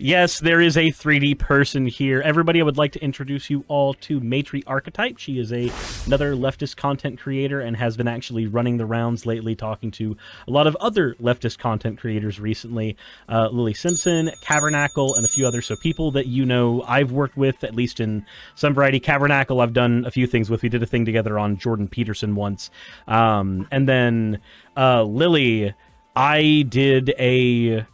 Yes, there is a 3D person here. Everybody, I would like to introduce you all to Matri Archetype. She is another leftist content creator and has been actually running the rounds lately, talking to a lot of other leftist content creators recently. Lily Simpson, Cavernacle, and a few others. So people that you know I've worked with, at least in some variety. Cavernacle I've done a few things with. We did a thing together on Jordan Peterson once. And then Lily, I did a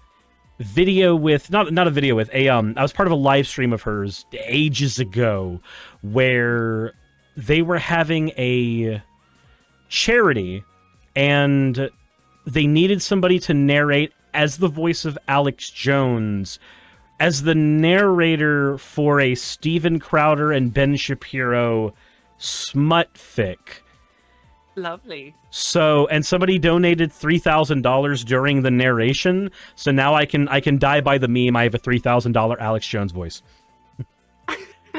video with not a video with I was part of a live stream of hers ages ago where they were having a charity and they needed somebody to narrate as the voice of Alex Jones as the narrator for a Steven Crowder and Ben Shapiro smut fic. Lovely. So, and somebody donated $3,000 during the narration, so now I can die by the meme. I have a $3,000 Alex Jones voice.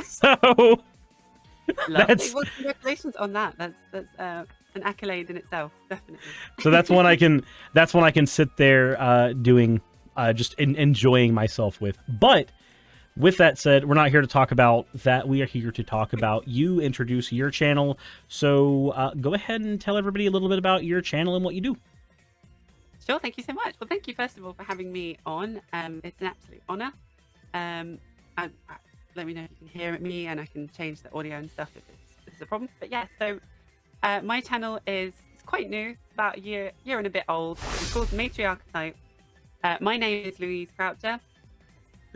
So, that's... Well, congratulations on that. That's an accolade in itself, definitely. So that's one I can sit there doing, just enjoying myself with. But with that said, we're not here to talk about that. We are here to talk about you, introduce your channel. So go ahead and tell everybody a little bit about your channel and what you do. Sure, thank you so much. Well, thank you, first of all, for having me on. It's an absolute honor. Let me know if you can hear me, and I can change the audio and stuff if it's a problem. But yeah, so my channel it's quite new. It's about a year and a bit old. It's called Matri Archetype. My name is Louise Croucher.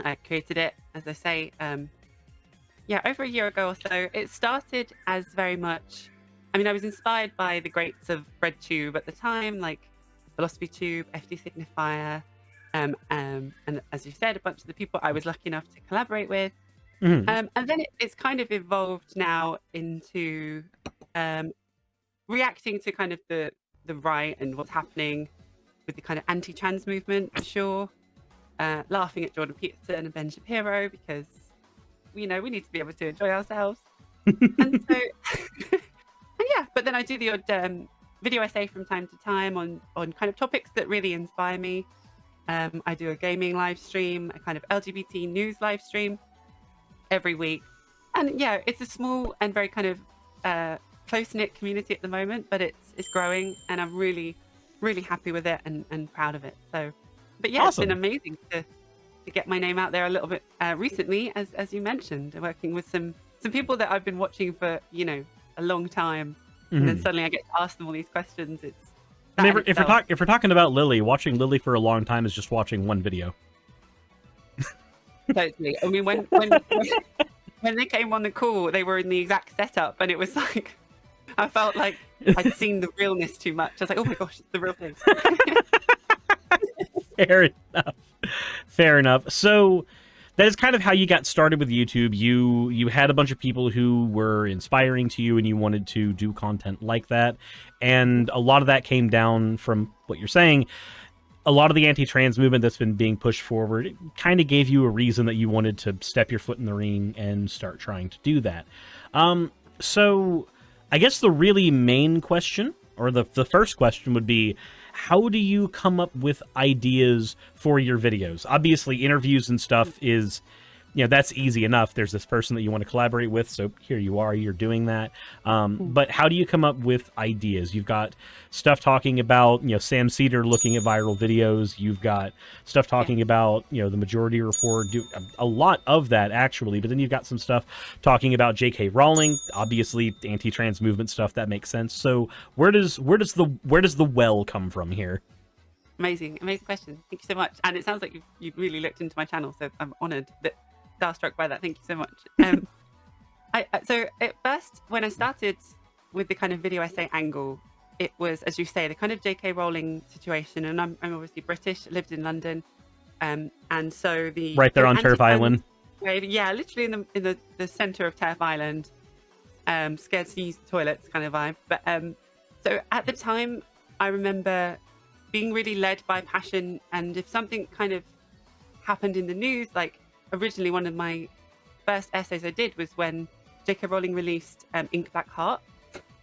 I created it, as I say, over a year ago or so. It started as very much, I was inspired by the greats of RedTube at the time, like Philosophy Tube, FD Signifier, and as you said, a bunch of the people I was lucky enough to collaborate with. Mm-hmm. And then it's kind of evolved now into reacting to kind of the right and what's happening with the kind of anti-trans movement, for sure. Laughing at Jordan Peterson and Ben Shapiro because, we need to be able to enjoy ourselves. And so, but then I do the odd video essay from time to time on kind of topics that really inspire me. I do a gaming live stream, a kind of LGBT news live stream every week. And yeah, it's a small and very kind of close-knit community at the moment, but it's growing and I'm really, really happy with it and proud of it. So. But yeah, awesome. It's been amazing to get my name out there a little bit recently, as you mentioned, working with some people that I've been watching for, a long time. Mm-hmm. And then suddenly I get to ask them all these questions. If we're talking about Lily, watching Lily for a long time is just watching one video. Totally. When they came on the call, they were in the exact setup and it was like, I felt like I'd seen the realness too much. I was like, oh my gosh, it's the real thing. Fair enough. So that is kind of how you got started with YouTube. You had a bunch of people who were inspiring to you and you wanted to do content like that. And a lot of that came down from what you're saying. A lot of the anti-trans movement that's been being pushed forward, it kind of gave you a reason that you wanted to step your foot in the ring and start trying to do that. So I guess the really main question, or the first question would be, how do you come up with ideas for your videos? Obviously, interviews and stuff is, that's easy enough. There's this person that you want to collaborate with, so here you are, you're doing that. But how do you come up with ideas? You've got stuff talking about, Sam Cedar looking at viral videos. You've got stuff talking about, the Majority Report, do a lot of that, actually. But then you've got some stuff talking about J.K. Rowling, obviously anti-trans movement stuff. That makes sense. So where does the well come from here? Amazing question. Thank you so much. And it sounds like you've really looked into my channel, so I'm honored that starstruck by that. Thank you so much. So at first, when I started with the kind of video essay angle, it was, as you say, the kind of J.K. Rowling situation. And I'm obviously British, lived in London, and so the right there on Turf Island. Wave, yeah, literally in the center of Turf Island. Scared to use the toilets kind of vibe. But so at the time, I remember being really led by passion, and if something kind of happened in the news, like originally one of my first essays I did was when J.K. Rowling released Ink Black Heart.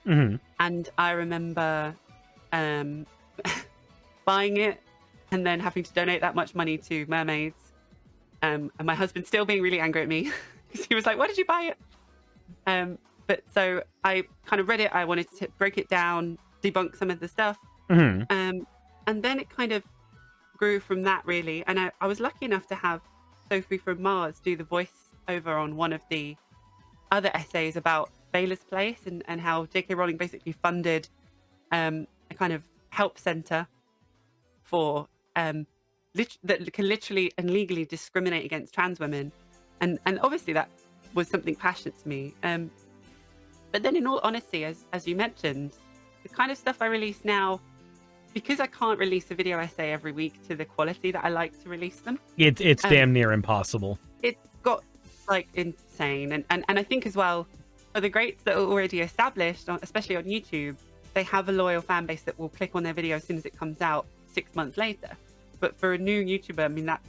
Mm-hmm. And I remember buying it and then having to donate that much money to mermaids And my husband's still being really angry at me because he was like, "Why did you buy it?" But so I kind of read it. I wanted to break it down, debunk some of the stuff. Mm-hmm. And then it kind of grew from that, really. And I was lucky enough to have Sophie from Mars do the voice over on one of the other essays about Baylor's Place and how J.K. Rowling basically funded a kind of help center for that can literally and legally discriminate against trans women. And obviously that was something passionate to me. But then in all honesty, as you mentioned, the kind of stuff I release now, because I can't release a video essay every week to the quality that I like to release them. It's damn near impossible. It got like insane. And I think as well, for the greats that are already established, especially on YouTube, they have a loyal fan base that will click on their video as soon as it comes out 6 months later. But for a new YouTuber, I mean, that's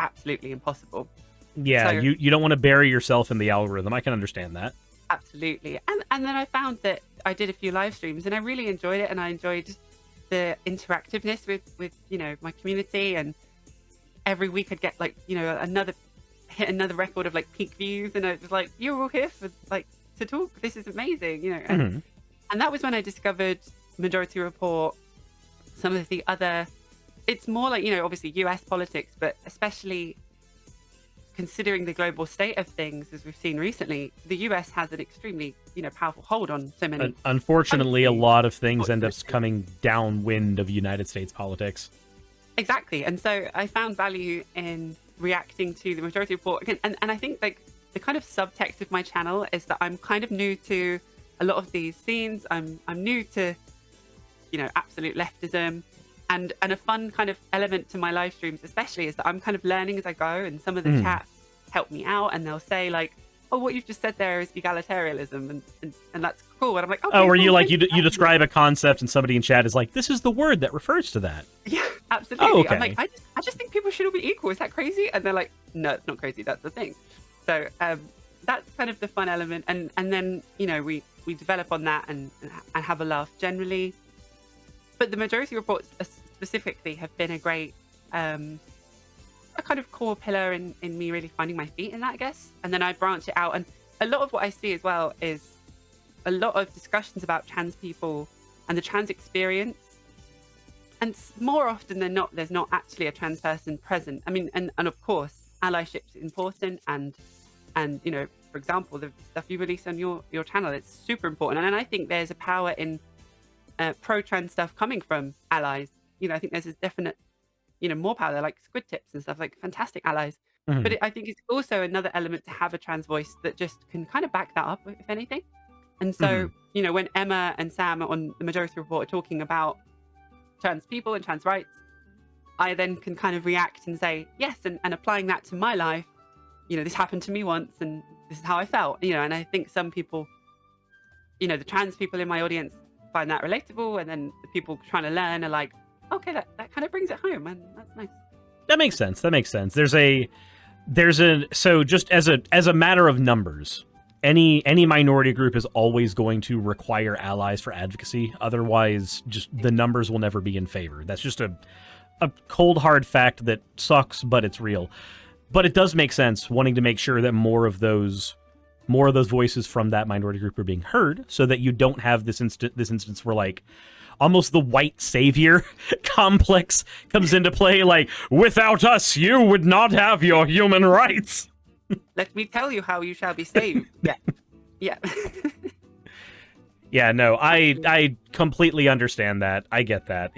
absolutely impossible. Yeah, So- you don't want to bury yourself in the algorithm. I can understand that. Absolutely. And then I found that I did a few live streams and I really enjoyed it, and I enjoyed the interactiveness with my community, and every week I'd get like hit another record of like peak views, and I was like, you're all here for like to talk, this is amazing, and that was when I discovered Majority Report, some of the other, it's more like obviously US politics, but especially considering the global state of things, as we've seen recently, the US has an extremely, powerful hold on so many. Unfortunately, a lot of things end up Unfortunately. coming downwind of United States politics. Exactly. And so I found value in reacting to the Majority Report again. And I think like the kind of subtext of my channel is that I'm kind of new to a lot of these scenes. I'm new to, absolute leftism. And a fun kind of element to my live streams, especially, is that I'm kind of learning as I go, and some of the chat help me out, and they'll say like, "Oh, what you've just said there is egalitarianism," and that's cool. And I'm like, "Okay." Oh, or cool, you like thank you describe a concept and somebody in chat is like, "This is the word that refers to that." Yeah, absolutely. Oh, okay. I'm like, I just think people should all be equal. Is that crazy? And they're like, "No, it's not crazy. That's the thing." So that's kind of the fun element, and then we develop on that and have a laugh generally. But the Majority Reports specifically have been a great, a kind of core pillar in me really finding my feet in that, I guess. And then I branch it out. And a lot of what I see as well is a lot of discussions about trans people and the trans experience. And more often than not, there's not actually a trans person present. I mean, and of course, allyship is important. And for example, the stuff you release on your channel, it's super important. And I think there's a power in pro-trans stuff coming from allies. I think there's a definite, more power there, like Squid Tips and stuff, like fantastic allies. But I think it's also another element to have a trans voice that just can kind of back that up, if anything. And so, when Emma and Sam on the Majority Report are talking about trans people and trans rights, I then can kind of react and say, yes, and applying that to my life, this happened to me once and this is how I felt, and I think some people, the trans people in my audience find that relatable, and then the people trying to learn are like, okay, that kind of brings it home, and that's nice. That makes sense. So just as a matter of numbers, any minority group is always going to require allies for advocacy. Otherwise, just the numbers will never be in favor. That's just a cold hard fact that sucks, but it's real. But it does make sense wanting to make sure that more of those voices from that minority group are being heard, so that you don't have this instance where like almost the white savior complex comes into play, like, without us you would not have your human rights. Let me tell you how you shall be saved. Yeah. Yeah, no, I completely understand that. I get that.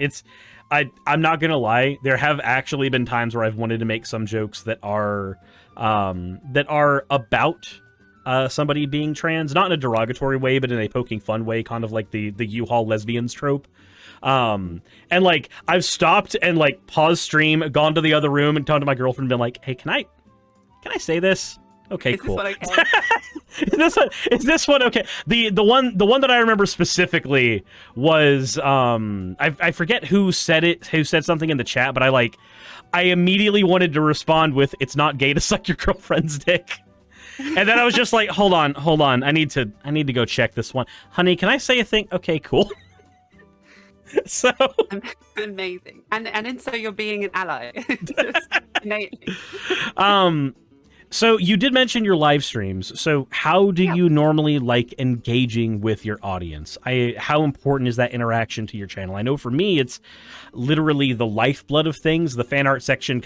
I'm not gonna lie, there have actually been times where I've wanted to make some jokes that are about somebody being trans, not in a derogatory way, but in a poking fun way, kind of like the U-Haul lesbians trope. And like I've stopped and like paused stream, gone to the other room, and talked to my girlfriend, and been like, "Hey, can I say this? Okay, cool. Is this what I Is this one okay?" The one that I remember specifically was I forget who said something in the chat, but I immediately wanted to respond with, "It's not gay to suck your girlfriend's dick." And then I was just like, hold on. I need to go check this one. Honey, can I say a thing? Okay, cool. So, Amazing. And so you're being an ally. Just innately. So you did mention your live streams. So how do Yeah. you normally like engaging with your audience? How important is that interaction to your channel? I know for me, it's literally the lifeblood of things. The fan art section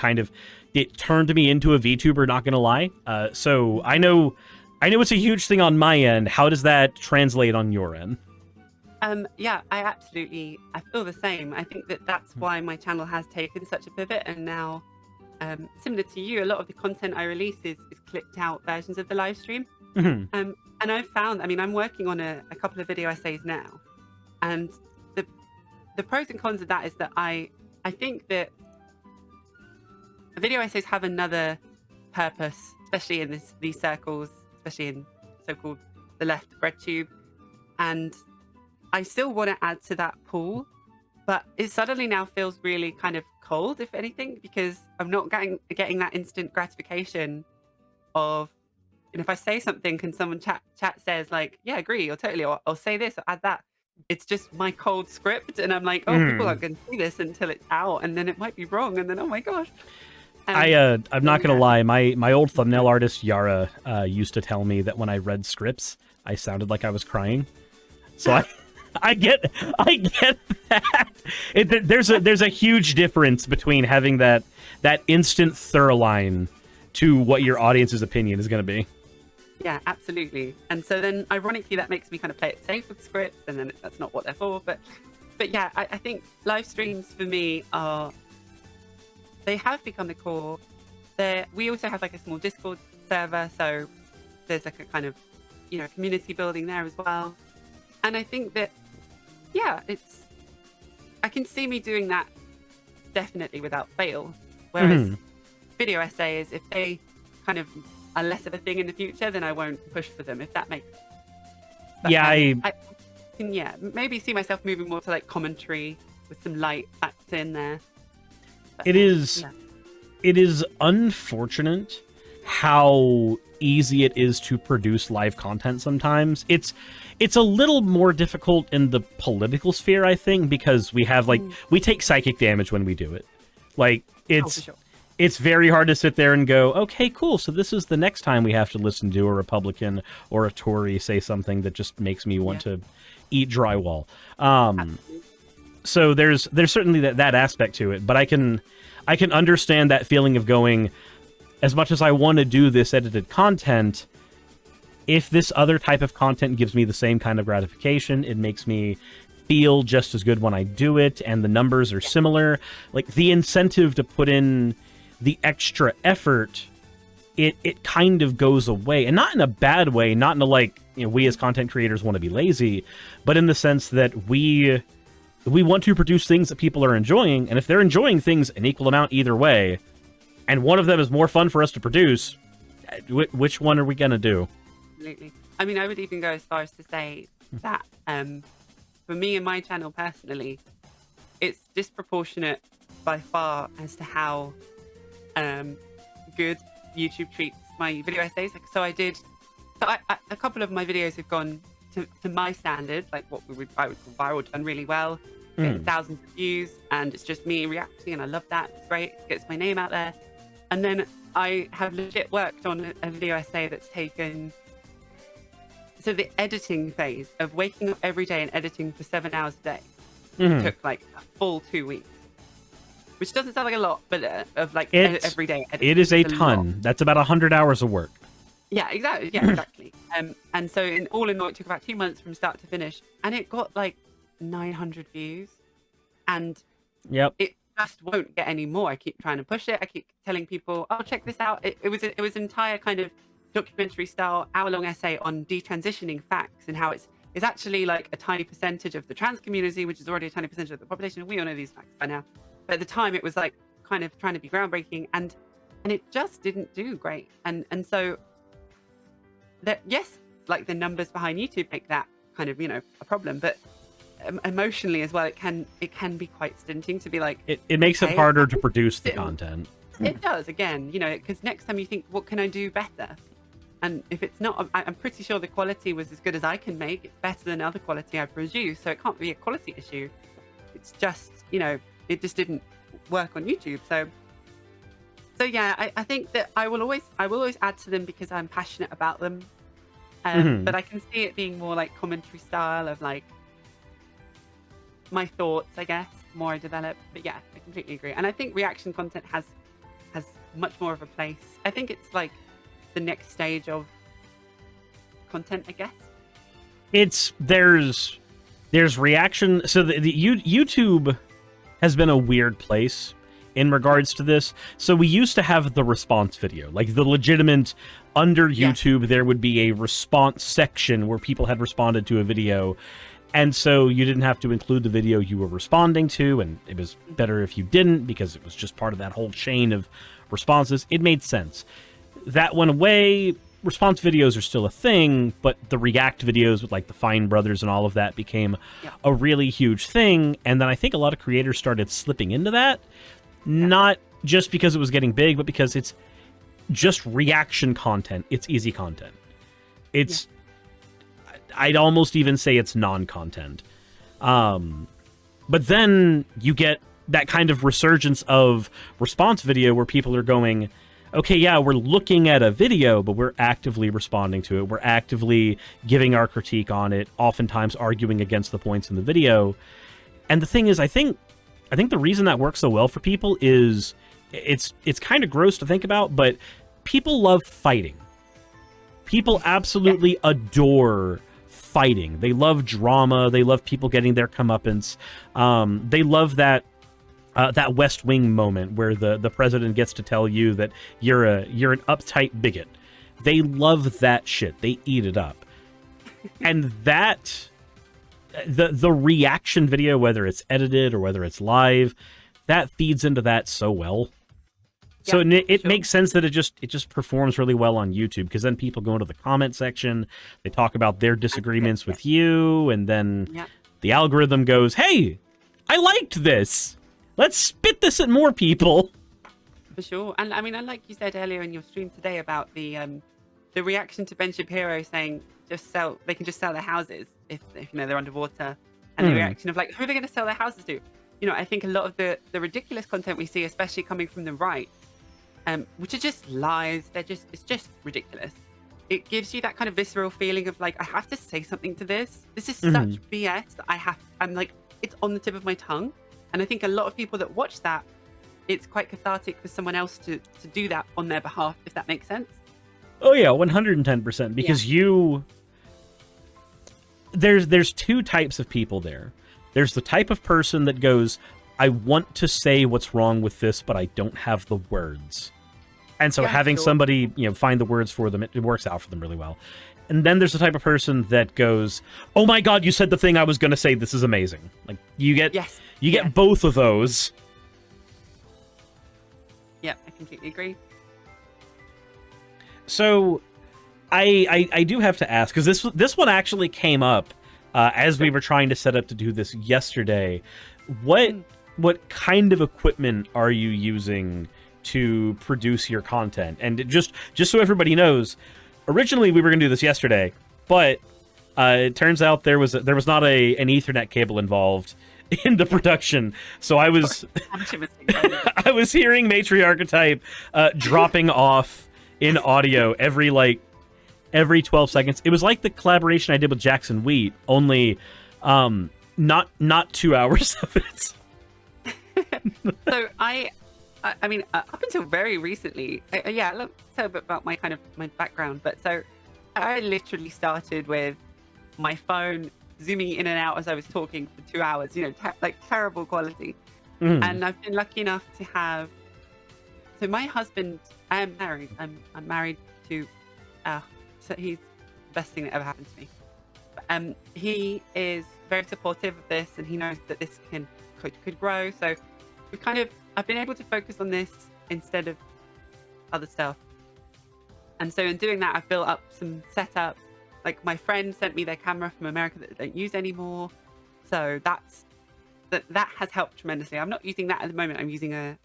it turned me into a VTuber, not gonna lie. So I know it's a huge thing on my end. How does that translate on your end? Yeah, I feel the same. I think that's why my channel has taken such a pivot, and now, similar to you, a lot of the content I release is clipped out versions of the live stream. Mhm. And I've found, I mean, I'm working on a couple of video essays now, and the pros and cons of that is that I think that video essays have another purpose, especially in these circles, especially in so-called the left bread tube, and I still want to add to that pool, but it suddenly now feels really kind of cold, if anything, because I'm not getting that instant gratification of, and if I say something, can someone chat says like, yeah, agree, or totally, or say this, or add that. It's just my cold script, and I'm like, oh, people aren't going to see this until it's out, and then it might be wrong, and then, oh my gosh. I'm not gonna lie. My old thumbnail artist Yara used to tell me that when I read scripts, I sounded like I was crying. So I get that. There's a huge difference between having that instant thorough line to what your audience's opinion is going to be. Yeah, absolutely. And so then, ironically, that makes me kind of play it safe with scripts, and then that's not what they're for. But yeah, I think live streams for me they have become the core. We also have like a small Discord server, so there's like a kind of community building there as well. And I think that, yeah, I can see me doing that definitely without fail. Whereas video essays, if they kind of are less of a thing in the future, then I won't push for them, if that makes sense. But, yeah, I can, maybe see myself moving more to like commentary with some light facts in there. But, it is unfortunate how easy it is to produce live content sometimes. It's a little more difficult in the political sphere, I think, because we have we take psychic damage when we do it. Like it's very hard to sit there and go, okay, cool, so this is the next time we have to listen to a Republican or a Tory say something that just makes me want to eat drywall. So there's certainly that aspect to it, but I can understand that feeling of going, as much as I want to do this edited content, if this other type of content gives me the same kind of gratification, it makes me feel just as good when I do it, and the numbers are similar, like the incentive to put in the extra effort, it kind of goes away. And not in a bad way, not in a we as content creators want to be lazy, but in the sense that we want to produce things that people are enjoying, and if they're enjoying things an equal amount either way, and one of them is more fun for us to produce, which one are we going to do? Absolutely. I mean, I would even go as far as to say that for me and my channel personally, it's disproportionate by far as to how good YouTube treats my video essays. So a couple of my videos have gone to my standard, like what I would call viral, done really well, getting thousands of views, and it's just me reacting, and I love that. It's great, it gets my name out there. And then I have legit worked on a video essay that's taken, so the editing phase of waking up every day and editing for 7 hours a day took like a full 2 weeks, which doesn't sound like a lot, but every day editing, it is a ton. That's about 100 hours of work. Yeah, exactly. Yeah, exactly. And so in all, it took about 2 months from start to finish, and it got like 900 views, and it just won't get any more. I keep trying to push it. I keep telling people, "Oh, check this out." It was an entire kind of documentary style hour-long essay on detransitioning facts and how it's actually like a tiny percentage of the trans community, which is already a tiny percentage of the population. We all know these facts by now, but at the time it was like kind of trying to be groundbreaking, and it just didn't do great. And so that, yes, like the numbers behind YouTube make that kind of a problem, but emotionally as well, it can be quite stinting to be like, it makes it harder to produce the content. It does, again, because next time you think, what can I do better? And if it's not, I'm pretty sure the quality was as good as I can make. It's better than other quality I produce, so it can't be a quality issue. it's just, it just didn't work on YouTube. So yeah, I think that I will always add to them because I'm passionate about them. But I can see it being more like commentary style of like my thoughts, I guess, more I develop. But yeah, I completely agree. And I think reaction content has much more of a place. I think it's like the next stage of content, I guess. There's reaction. So the YouTube has been a weird place in regards to this. So we used to have the response video, like the legitimate under YouTube, there would be a response section where people had responded to a video. And so you didn't have to include the video you were responding to, and it was better if you didn't because it was just part of that whole chain of responses. It made sense. That went away. Response videos are still a thing, but the React videos with like the Fine Brothers and all of that became a really huge thing. And then I think a lot of creators started slipping into that, not just because it was getting big, but because it's just reaction content. It's easy content. It's I'd almost even say it's non-content. But then you get that kind of resurgence of response video where people are going, okay, yeah, we're looking at a video, but we're actively responding to it. We're actively giving our critique on it, oftentimes arguing against the points in the video. And the thing is, I think the reason that works so well for people is it's kind of gross to think about, but people love fighting. People absolutely adore fighting. They love drama. They love people getting their comeuppance. They love that West Wing moment where the president gets to tell you that you're an uptight bigot. They love that shit. They eat it up. And that the reaction video, whether it's edited or whether it's live, that feeds into that so well. So it makes sense that it just performs really well on YouTube, because then people go into the comment section, they talk about their disagreements with you, and then the algorithm goes, "Hey, I liked this. Let's spit this at more people." For sure. And I mean, and like you said earlier in your stream today about the reaction to Ben Shapiro saying they can just sell their houses if they're underwater, and the reaction of like, who are they going to sell their houses to? I think a lot of the ridiculous content we see, especially coming from the right, which are just lies. It's just ridiculous. It gives you that kind of visceral feeling of like, I have to say something to this. This is such BS that I'm like, it's on the tip of my tongue. And I think a lot of people that watch that, it's quite cathartic for someone else to do that on their behalf, if that makes sense. Oh yeah, 110%. Because there's two types of people there. There's the type of person that goes, I want to say what's wrong with this, but I don't have the words. And so having somebody, find the words for them, it works out for them really well. And then there's the type of person that goes, oh my God, you said the thing I was going to say. This is amazing. Like you get both of those. Yeah, I completely agree. So I do have to ask, because this one actually came up as we were trying to set up to do this yesterday. What kind of equipment are you using to produce your content? And just so everybody knows, originally we were going to do this yesterday, but it turns out there was not an Ethernet cable involved in the production. So I was I was hearing Matri Archetype dropping off in audio every 12 seconds. It was like the collaboration I did with Jackson Wheat, only not 2 hours of it. So I mean, up until very recently, look, so a bit about my background. But so I literally started with my phone zooming in and out as I was talking for 2 hours, terrible quality. And I've been lucky enough to have, so my husband, I am married. I'm married to, so he's the best thing that ever happened to me. He is very supportive of this, and he knows that this could grow. So I've been able to focus on this instead of other stuff. And so in doing that, I've built up some setup. Like my friend sent me their camera from America that they don't use anymore. So that has helped tremendously. I'm not using that at the moment. I'm using a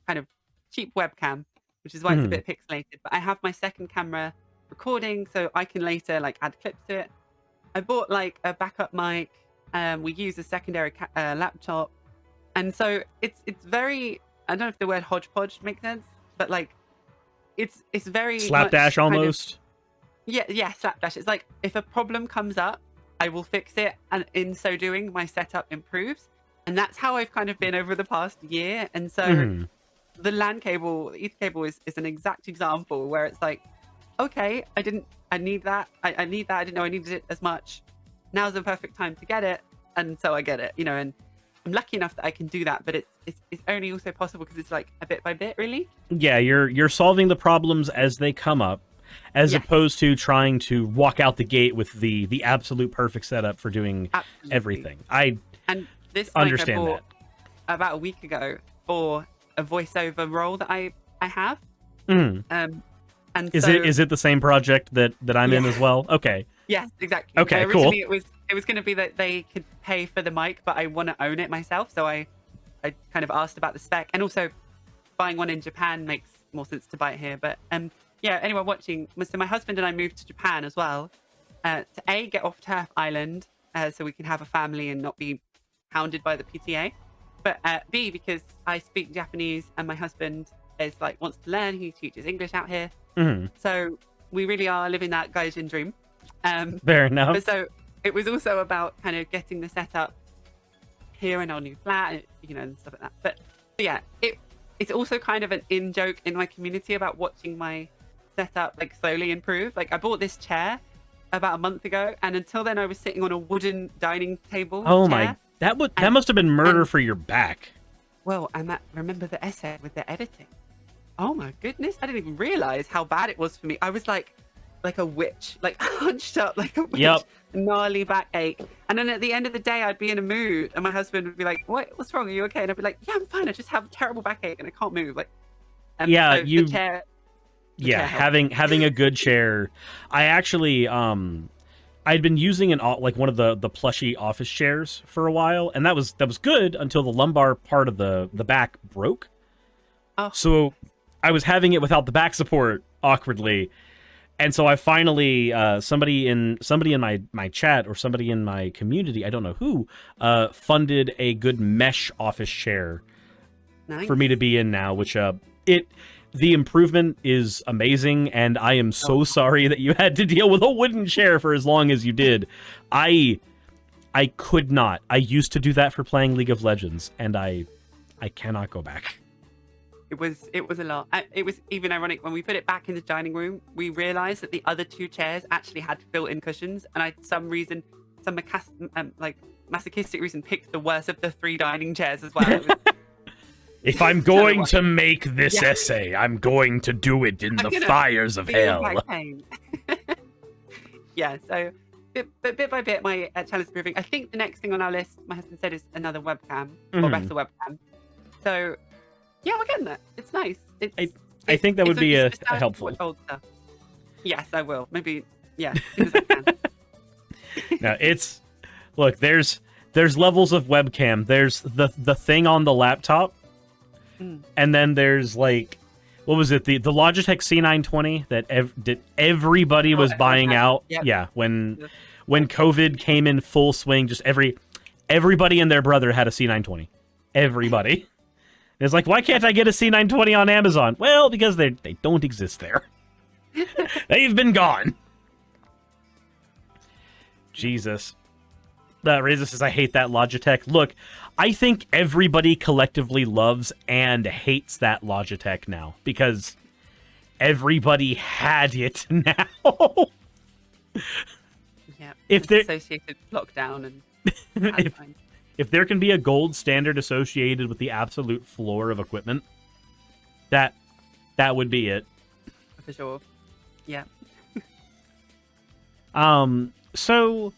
kind of cheap webcam, which is why it's a bit pixelated. But I have my second camera recording, so I can later add clips to it. I bought a backup mic. We use a secondary laptop. And so it's very, I don't know if the word hodgepodge makes sense, but like it's very Slapdash much almost. yeah, slapdash. It's like if a problem comes up, I will fix it, and in so doing, my setup improves. And that's how I've kind of been over the past year. And so the LAN cable, the Ether cable is an exact example where it's like, okay, I need that. I need that. I didn't know I needed it as much. Now's the perfect time to get it. And so I get it, you know, and I'm lucky enough that I can do that, but it's only also possible because it's like a bit by bit, really. Yeah, you're solving the problems as they come up, as opposed to trying to walk out the gate with the absolute perfect setup for doing everything. And this understand I bought about a week ago for a voiceover role that I have. And is it the same project that I'm in as well? Okay. Yes, exactly. Okay, originally cool. It was going to be that they could pay for the mic, but I want to own it myself. So I kind of asked about the spec, and also buying one in Japan makes more sense to buy it here. But yeah, anyone watching, so my husband and I moved to Japan as well to A, get off Turf Island so we can have a family and not be hounded by the PTA. But B, because I speak Japanese and my husband is like wants to learn. He teaches English out here. So we really are living that gaijin dream. Fair enough. But so it was also about kind of getting the setup here in our new flat, you know, and stuff like that. But yeah, it's also kind of an in-joke in my community about watching my setup like slowly improve. Like I bought this chair about a month ago, and until then I was sitting on a wooden dining table. Oh my, that must have been murder for your back. Well, and remember the essay with the editing. Oh my goodness, I didn't even realize how bad it was for me. I was like a witch, like hunched up like a witch, gnarly backache. And then at the end of the day, I'd be in a mood, and my husband would be like, "What's wrong? Are you okay?" And I'd be like, "Yeah, I'm fine. I just have a terrible backache and I can't move." Like, so the chair, having a good chair. I actually I'd been using one of the plushy office chairs for a while, and that was good until the lumbar part of the back broke. Oh. So I was having it without the back support awkwardly. And so I finally, somebody in my chat or somebody in my community, I don't know who, funded a good mesh office chair for me to be in now, which the improvement is amazing, and I am so sorry that you had to deal with a wooden chair for as long as you did. I could not. I used to do that for playing League of Legends, and I cannot go back. It was a lot. It was even ironic when we put it back in the dining room. We realized that the other two chairs actually had built-in cushions, and some masochistic reason, picked the worst of the 3 dining chairs as well. If I'm going to make this essay, I'm going to do it in the fires of hell. Yeah, so bit by bit, my channel is improving. I think the next thing on our list, my husband said, is another webcam or better webcam. So yeah, we're getting there. It's nice. I think that would be a helpful. Old stuff. Yes, I will. Maybe, yeah. As soon as I can. Now look, there's levels of webcam. There's the thing on the laptop, and then there's like, what was it? The Logitech C920 that everybody was buying out. Yep. Yeah, when COVID came in full swing, just everybody and their brother had a C920. Everybody. It's like, why can't I get a C920 on Amazon? Well, because they don't exist there. They've been gone. Jesus. Reza says, I hate that Logitech. Look, I think everybody collectively loves and hates that Logitech now, because everybody had it now. Yeah, if they're associated lockdown and if there can be a gold standard associated with the absolute floor of equipment, that would be it. For sure. Yeah. So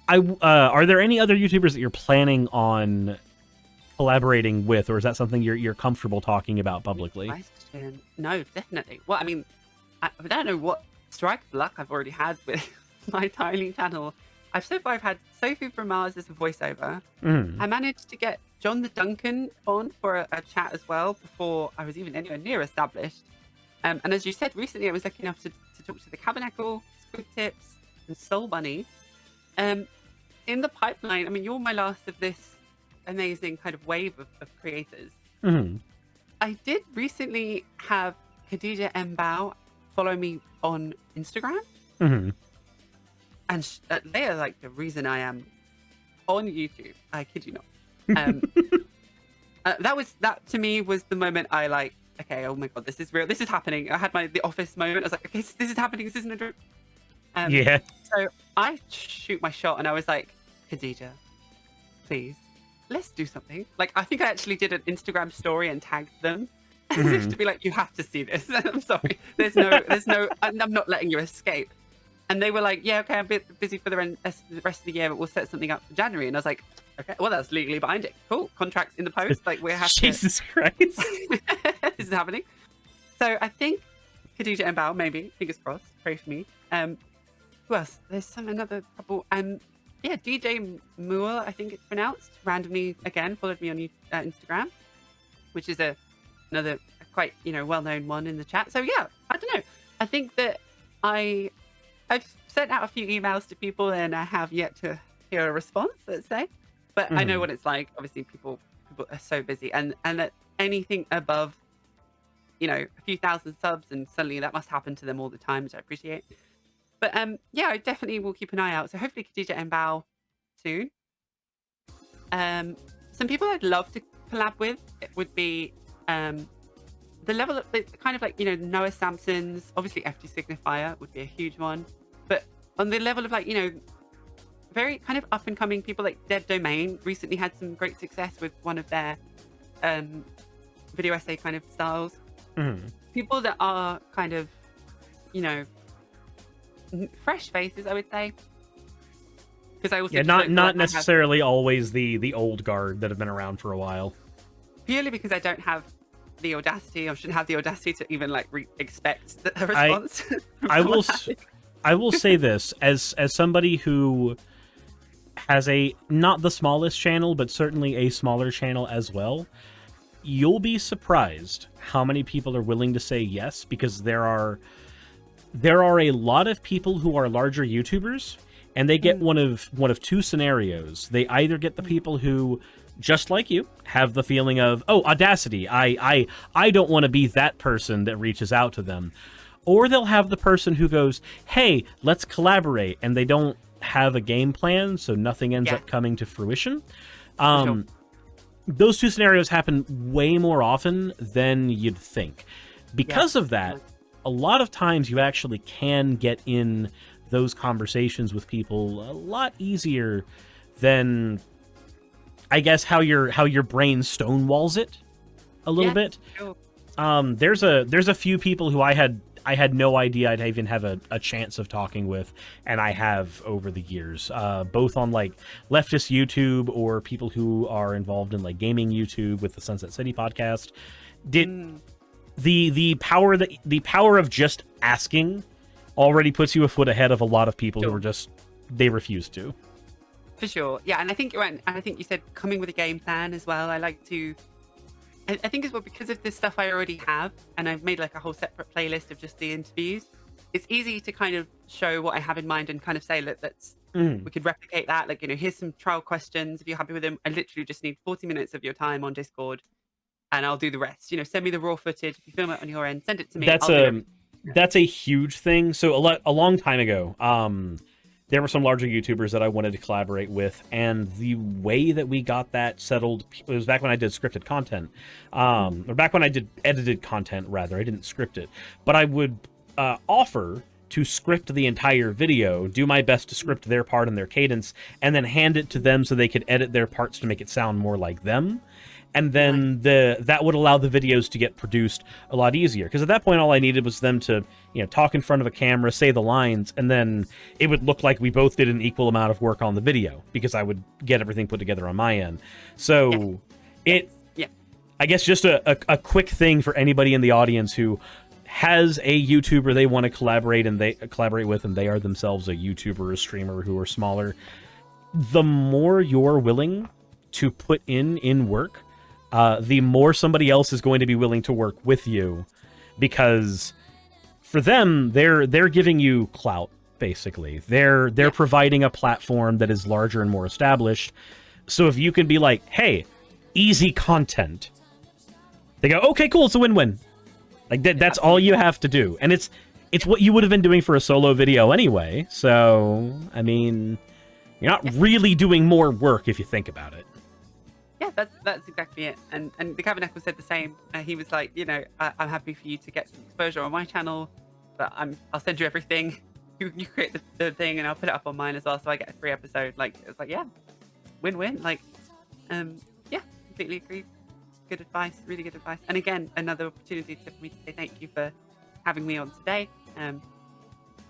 are there any other YouTubers that you're planning on collaborating with, or is that something you're comfortable talking about publicly? Question. No, definitely. Well, I mean, I don't know what strike of luck I've already had with my tiny channel. I've had Sophie from Mars as a voiceover. I managed to get John the Duncan on for a chat as well before I was even anywhere near established. And as you said, recently I was lucky enough to talk to the Cabernacle, Squid Tips, and Soul Bunny. In the pipeline, I mean, you're my last of this amazing kind of wave of creators. Mm-hmm. I did recently have Khadija Mbao follow me on Instagram. Mm-hmm. And they are like the reason I am on YouTube. I kid you not. That to me was the moment I like, okay, oh my God, this is real. This is happening. I had the office moment. I was like, okay, this is happening. This isn't a joke. Yeah. So I shoot my shot and I was like, Khadija, please, let's do something. Like, I think I actually did an Instagram story and tagged them as if to be like, you have to see this. I'm sorry. There's no, I'm not letting you escape. And they were like, yeah, okay, I'm a bit busy for the rest of the year, but we'll set something up for January. And I was like, okay, well, that's legally binding. Cool. Contracts in the post. Like, we have Jesus Christ. This is happening. So I think Khadija and Bao, maybe, fingers crossed, pray for me. Who else? There's another couple. Yeah, DJ Moore, I think it's pronounced, randomly, again, followed me on Instagram, which is another quite, well-known one in the chat. So yeah, I don't know. I think that I've sent out a few emails to people and I have yet to hear a response, let's say. But I know what it's like. Obviously, people are so busy, and at anything above, a few thousand subs, and suddenly that must happen to them all the time, which I appreciate. But yeah, I definitely will keep an eye out. So hopefully Khadija and Bao soon. Some people I'd love to collab with, it would be the level of kind of like, Noah Sampson's, obviously FT Signifier would be a huge one. But on the level of like, very kind of up and coming people like Dead Domain recently had some great success with one of their video essay kind of styles. People that are kind of, fresh faces, I would say. Because I also not necessarily always the old guard that have been around for a while. Purely because I don't have the audacity, or shouldn't have the audacity to even like expect a response. I will say this as somebody who has not the smallest channel, but certainly a smaller channel as well. You'll be surprised how many people are willing to say yes, because there are a lot of people who are larger YouTubers, and they get one of two scenarios. They either get the people who, just like you, have the feeling of, oh, audacity, I don't want to be that person that reaches out to them. Or they'll have the person who goes, hey, let's collaborate, and they don't have a game plan, so nothing ends up coming to fruition. Sure. Those two scenarios happen way more often than you'd think. Because of that, a lot of times you actually can get in those conversations with people a lot easier than, I guess, how your brain stonewalls it a little bit. Sure. There's a few people who I had no idea I'd even have a chance of talking with, and I have over the years, both on like leftist YouTube or people who are involved in like gaming YouTube with the Sunset City podcast. The power of just asking already puts you a foot ahead of a lot of people who are they refuse to. For sure, yeah, and I think you're right. And I think you said coming with a game plan as well. I think as well, because of the stuff I already have, and I've made like a whole separate playlist of just the interviews, it's easy to kind of show what I have in mind and kind of say, look, we could replicate that. Like, here's some trial questions. If you're happy with them, I literally just need 40 minutes of your time on Discord, and I'll do the rest. Send me the raw footage. If you film it on your end, send it to me. That's a huge thing. So a long time ago, there were some larger YouTubers that I wanted to collaborate with, and the way that we got that settled, it was back when I did scripted content, or back when I did edited content, rather. I didn't script it, but I would offer to script the entire video, do my best to script their part and their cadence, and then hand it to them so they could edit their parts to make it sound more like them. And then that would allow the videos to get produced a lot easier. Because at that point, all I needed was them to, talk in front of a camera, say the lines, and then it would look like we both did an equal amount of work on the video, because I would get everything put together on my end. So I guess just a quick thing for anybody in the audience who has a YouTuber they want to collaborate with, and they are themselves a YouTuber or a streamer who are smaller. The more you're willing to put in work, the more somebody else is going to be willing to work with you, because for them, they're giving you clout, basically. They're providing a platform that is larger and more established. So if you can be like, hey, easy content, they go, okay, cool, it's a win-win. Like that's all you have to do. And it's what you would have been doing for a solo video anyway. So, I mean, you're not really doing more work if you think about it. Yeah, that's exactly it. And the Tabernacle said the same. He was like, you know, I'm happy for you to get some exposure on my channel, but I'll send you everything. You create the thing, and I'll put it up on mine as well, so I get a free episode. Like, it's like, yeah, win-win. Like, yeah, completely agree. Good advice, really good advice. And again, another opportunity for me to say thank you for having me on today.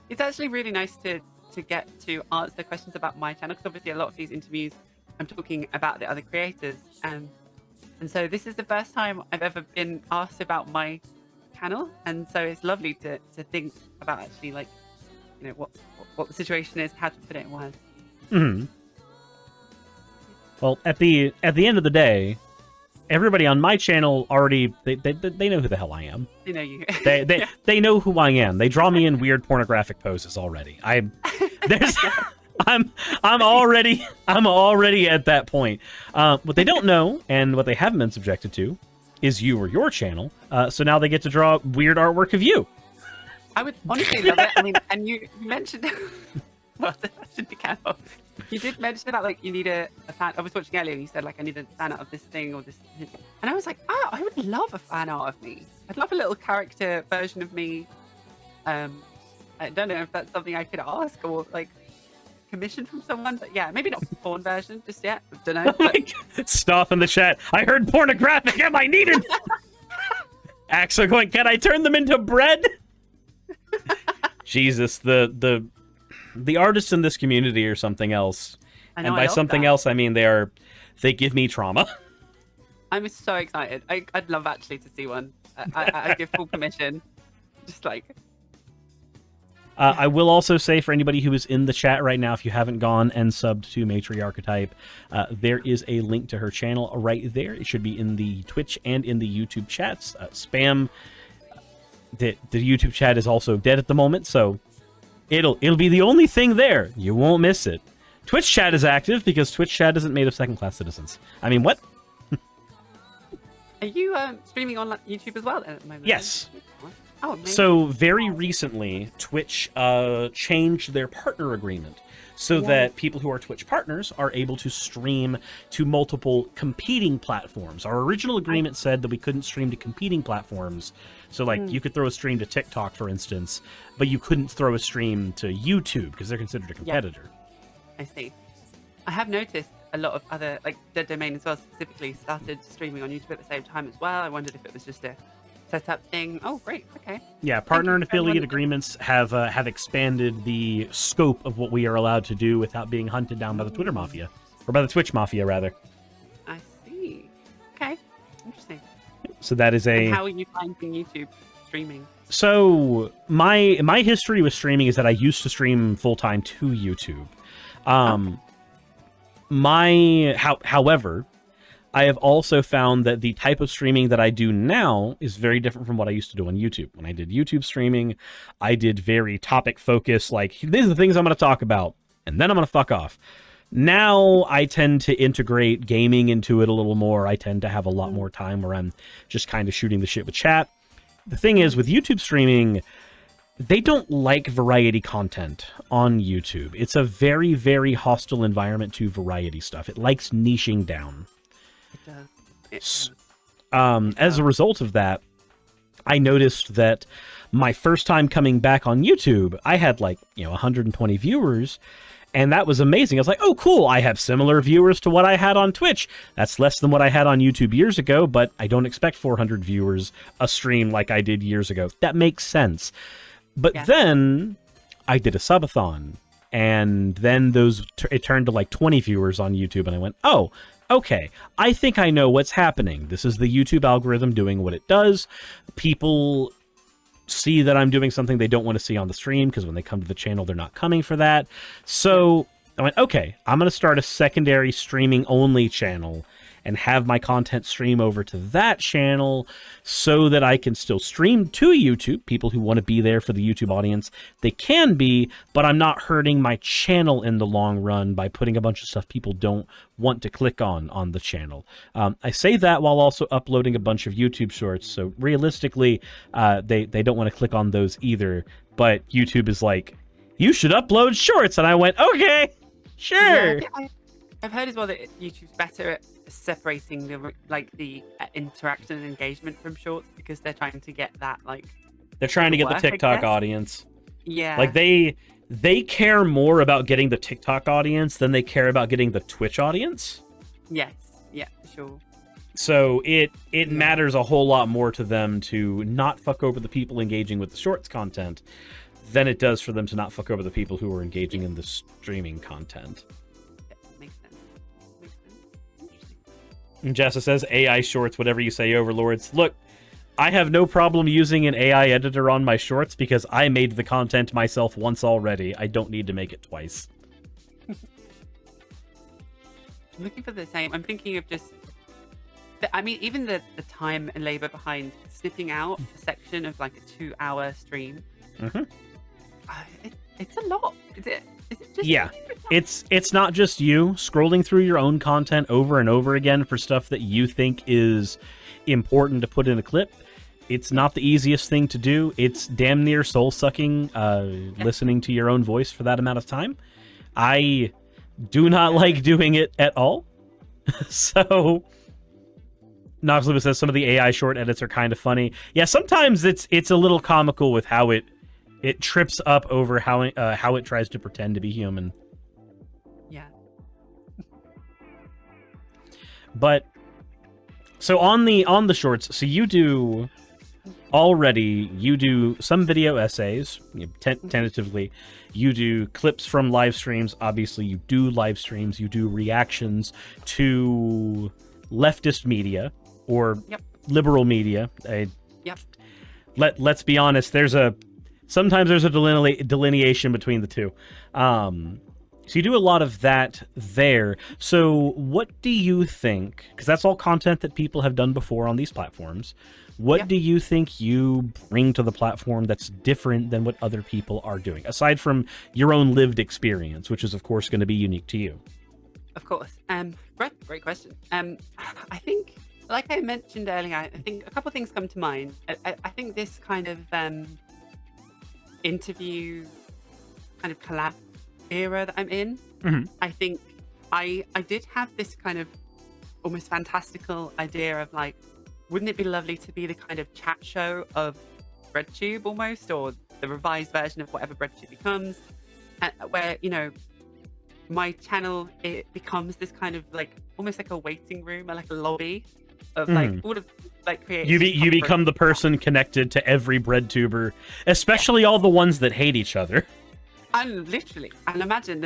It's actually really nice to get to answer questions about my channel, because obviously a lot of these interviews I'm talking about the other creators, and so this is the first time I've ever been asked about my channel, and so it's lovely to think about actually, like, you know, what the situation is, how to put it in words. Mm-hmm. Well, at the end of the day, everybody on my channel already they know who the hell I am. They know you. They know who I am. They draw me in weird pornographic poses already. I'm already at that point. What they don't know, and what they haven't been subjected to, is you or your channel. So now they get to draw weird artwork of you. I would honestly love it. I mean, and you mentioned, well, I shouldn't be careful. You did mention about, like, you need a fan. I was watching earlier and you said, like, I need a fan art of this thing or this. And I was like, oh, I would love a fan art of me. I'd love a little character version of me. I don't know if that's something I could ask or, like, commission from someone, but yeah, maybe not porn version just yet. I don't know. But... Stop in the chat. I heard pornographic. Am I needed? Axel going, can I turn them into bread? Jesus, the artists in this community are something else. I know, and by something else, I mean they give me trauma. I'm so excited. I'd love actually to see one. I give full permission. Just like... I will also say, for anybody who is in the chat right now, if you haven't gone and subbed to Matri Archetype, there is a link to her channel right there. It should be in the Twitch and in the YouTube chats. Spam. The YouTube chat is also dead at the moment, so it'll be the only thing there. You won't miss it. Twitch chat is active because Twitch chat isn't made of second-class citizens. I mean, what? Are you streaming on YouTube as well at the moment? Yes. Oh, amazing. So very recently, Twitch changed their partner agreement so that people who are Twitch partners are able to stream to multiple competing platforms. Our original agreement said that we couldn't stream to competing platforms. So, like, you could throw a stream to TikTok, for instance, but you couldn't throw a stream to YouTube because they're considered a competitor. I see. I have noticed a lot of other, like, Dead Domain as well, specifically started streaming on YouTube at the same time as well. I wondered if it was just a setup thing. Oh, great. Okay. Yeah, partner and affiliate agreements have expanded the scope of what we are allowed to do without being hunted down by the Twitter Mafia. Or by the Twitch Mafia, rather. I see. Okay. Interesting. So that is a... And how are you finding YouTube streaming? So my history with streaming is that I used to stream full-time to YouTube. However, I have also found that the type of streaming that I do now is very different from what I used to do on YouTube. When I did YouTube streaming, I did very topic-focused, like, these are the things I'm going to talk about, and then I'm going to fuck off. Now, I tend to integrate gaming into it a little more. I tend to have a lot more time where I'm just kind of shooting the shit with chat. The thing is, with YouTube streaming, they don't like variety content on YouTube. It's a very, very hostile environment to variety stuff. It likes niching down. It does. As a result of that, I noticed that my first time coming back on YouTube, I had, like, 120 viewers, and that was amazing. I was like, oh, cool, I have similar viewers to what I had on Twitch. That's less than what I had on YouTube years ago, but I don't expect 400 viewers a stream like I did years ago. That makes sense. But then I did a subathon, and then it turned to like 20 viewers on YouTube, and I went, oh, okay, I think I know what's happening. This is the YouTube algorithm doing what it does. People see that I'm doing something they don't want to see on the stream, because when they come to the channel, they're not coming for that. So I went, okay, I'm going to start a secondary streaming-only channel, and have my content stream over to that channel so that I can still stream to YouTube. People who want to be there for the YouTube audience, they can be, but I'm not hurting my channel in the long run by putting a bunch of stuff people don't want to click on the channel. I say that while also uploading a bunch of YouTube shorts, so realistically, they don't want to click on those either, but YouTube is like, you should upload shorts, and I went, okay, sure. Yeah, I've heard as well that YouTube's better at separating the interaction and engagement from shorts because they're trying to get that they're trying to get the TikTok audience. Yeah, like they care more about getting the TikTok audience than they care about getting the Twitch audience. Yes, yeah, for sure. So it matters a whole lot more to them to not fuck over the people engaging with the shorts content than it does for them to not fuck over the people who are engaging in the streaming content. Makes sense. Interesting. And Jessa says, AI shorts, whatever you say, overlords. Look, I have no problem using an AI editor on my shorts because I made the content myself once already. I don't need to make it twice. I'm looking for the same. I'm thinking of just... I mean, even the time and labor behind snipping out a section of like a 2-hour stream. Mm-hmm. It's a lot. Is it just... Yeah, it's not just you scrolling through your own content over and over again for stuff that you think is important to put in a clip. It's not the easiest thing to do. It's damn near soul-sucking listening to your own voice for that amount of time. I do not like doing it at all. So Noxlibus says some of the AI short edits are kind of funny. Yeah, sometimes it's a little comical with how it trips up over how it tries to pretend to be human. Yeah. But so on the shorts, so you do some video essays, tentatively. You do clips from live streams. Obviously, you do live streams. You do reactions to leftist media or liberal media. Let's be honest. Sometimes there's a delineation between the two. So you do a lot of that there. So what do you think, because that's all content that people have done before on these platforms, what do you think you bring to the platform that's different than what other people are doing, aside from your own lived experience, which is, of course, going to be unique to you? Of course. Great question. I think, like I mentioned earlier, I think a couple of things come to mind. I think this kind of interview kind of collab era that I'm in, I think I did have this kind of almost fantastical idea of like, wouldn't it be lovely to be the kind of chat show of BreadTube almost, or the revised version of whatever BreadTube becomes, where, you know, my channel, it becomes this kind of like almost like a waiting room or like a lobby of like all of like creators. You become the person connected to every BreadTuber, especially all the ones that hate each other. And literally, and imagine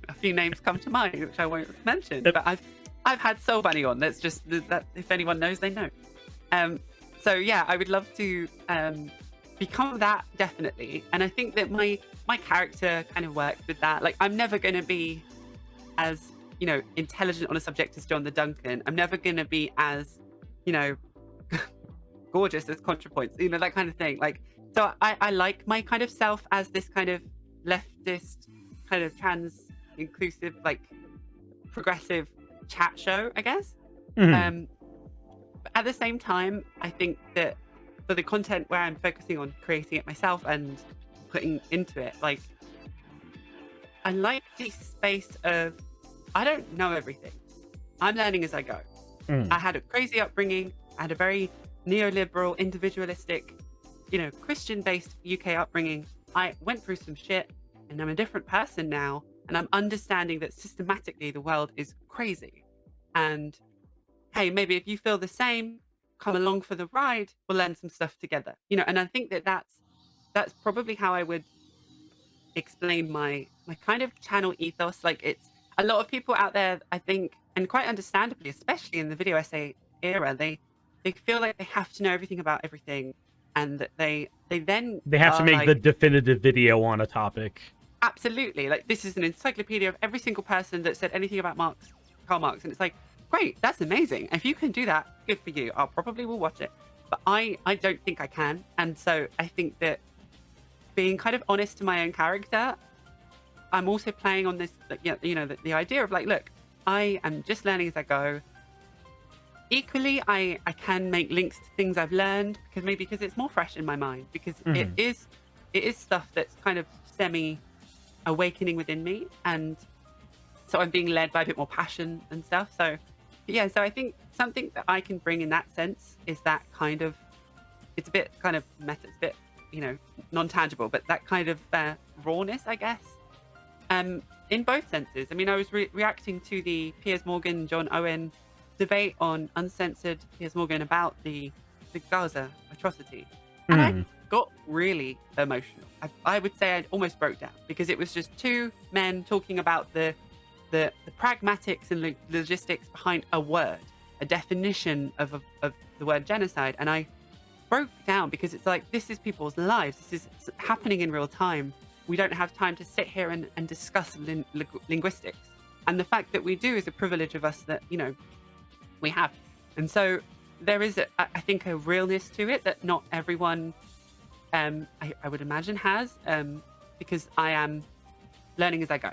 a few names come to mind, which I won't mention, but I've had so many on. That's just that if anyone knows, they know. So yeah, I would love to become that, definitely. And I think that my character kind of works with that. Like, I'm never going to be as, you know, intelligent on a subject as John the Duncan. I'm never going to be as, you know, gorgeous as ContraPoints, you know, that kind of thing. Like, so I like my kind of self as this kind of leftist, kind of trans inclusive, like progressive chat show, I guess. But at the same time, I think that for the content where I'm focusing on creating it myself and putting into it, like, I like the space of, I don't know everything. I'm learning as I go. I had a crazy upbringing. I had a very neoliberal, individualistic, you know, Christian-based UK upbringing. I went through some shit, and I'm a different person now, and I'm understanding that systematically the world is crazy. And hey, maybe if you feel the same, come along for the ride. We'll learn some stuff together, you know. And I think that that's probably how I would explain my kind of channel ethos. Like, it's a lot of people out there, I think, and quite understandably, especially in the video essay era, they feel like they have to know everything about everything, and that they have to make like, the definitive video on a topic. Absolutely. Like, this is an encyclopedia of every single person that said anything about Karl Marx. And it's like, great, that's amazing. If you can do that, good for you. I'll probably will watch it. But I don't think I can. And so I think that being kind of honest to my own character, I'm also playing on this, the idea of like, look, I am just learning as I go. Equally, I can make links to things I've learned because it's more fresh in my mind, because it is stuff that's kind of semi awakening within me, and so I'm being led by a bit more passion and stuff. So yeah, so I think something that I can bring in that sense is that kind of, it's a bit kind of meta, it's a bit, non-tangible, but that kind of rawness, I guess. In both senses. I mean, I was reacting to the Piers Morgan, John Owen debate on Uncensored Piers Morgan about the Gaza atrocity. And I got really emotional. I would say I almost broke down, because it was just two men talking about the pragmatics and logistics behind a word, a definition of the word genocide. And I broke down, because it's like, this is people's lives. This is happening in real time. We don't have time to sit here and discuss linguistics. And the fact that we do is a privilege of us that, we have. And so there is, I think, a realness to it that not everyone, I would imagine, has, because I am learning as I go,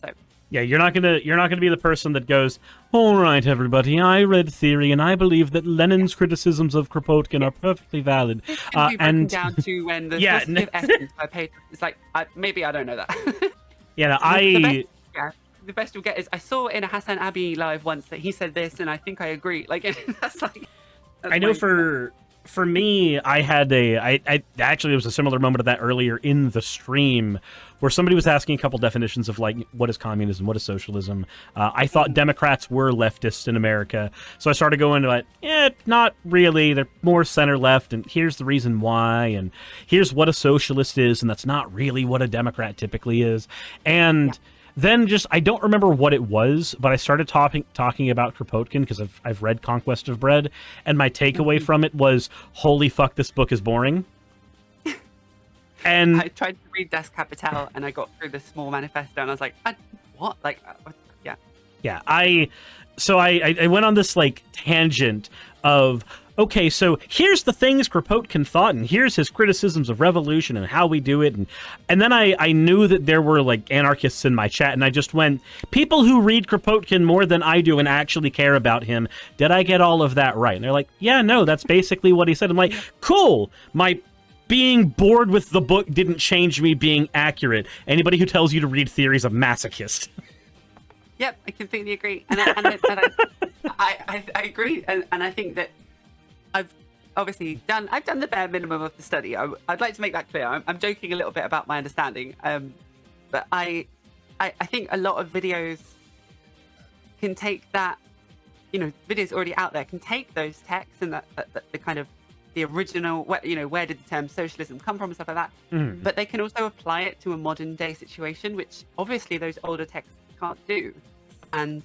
So yeah, you're not gonna be the person that goes, all right, everybody, I read theory and I believe that Lenin's criticisms of Kropotkin are perfectly valid. This can be broken down to when the positive essence I paid. It's like, maybe I don't know that. Yeah, the best you'll get is, I saw in a Hassan Abi live once that he said this, and I think I agree. Like, that's like. I know for me, I had I actually, it was a similar moment of that earlier in the stream, where somebody was asking a couple definitions of like, what is communism, what is socialism. I thought Democrats were leftists in America, so I started going to like, not really. They're more center left, and here's the reason why, and here's what a socialist is, and that's not really what a Democrat typically is, and. Yeah. Then I don't remember what it was, but I started talking about Kropotkin, because I've read Conquest of Bread, and my takeaway from it was, holy fuck, this book is boring. And I tried to read Das Kapital, and I got through the small manifesto, and I was like, what? Like, yeah. Yeah, I went on this like tangent of, okay, so here's the things Kropotkin thought, and here's his criticisms of revolution and how we do it, and then I knew that there were like anarchists in my chat, and I just went, people who read Kropotkin more than I do and actually care about him, did I get all of that right? And they're like, yeah, no, that's basically what he said. I'm like, cool, my being bored with the book didn't change me being accurate. Anybody who tells you to read theory is a masochist. Yep, I completely agree, and I agree, and I think that I've obviously done the bare minimum of the study. I'd like to make that clear. I'm joking a little bit about my understanding, but I think a lot of videos can take that, videos already out there can take those texts and the kind of the original, where did the term socialism come from and stuff like that. But they can also apply it to a modern day situation, which obviously those older texts can't do. And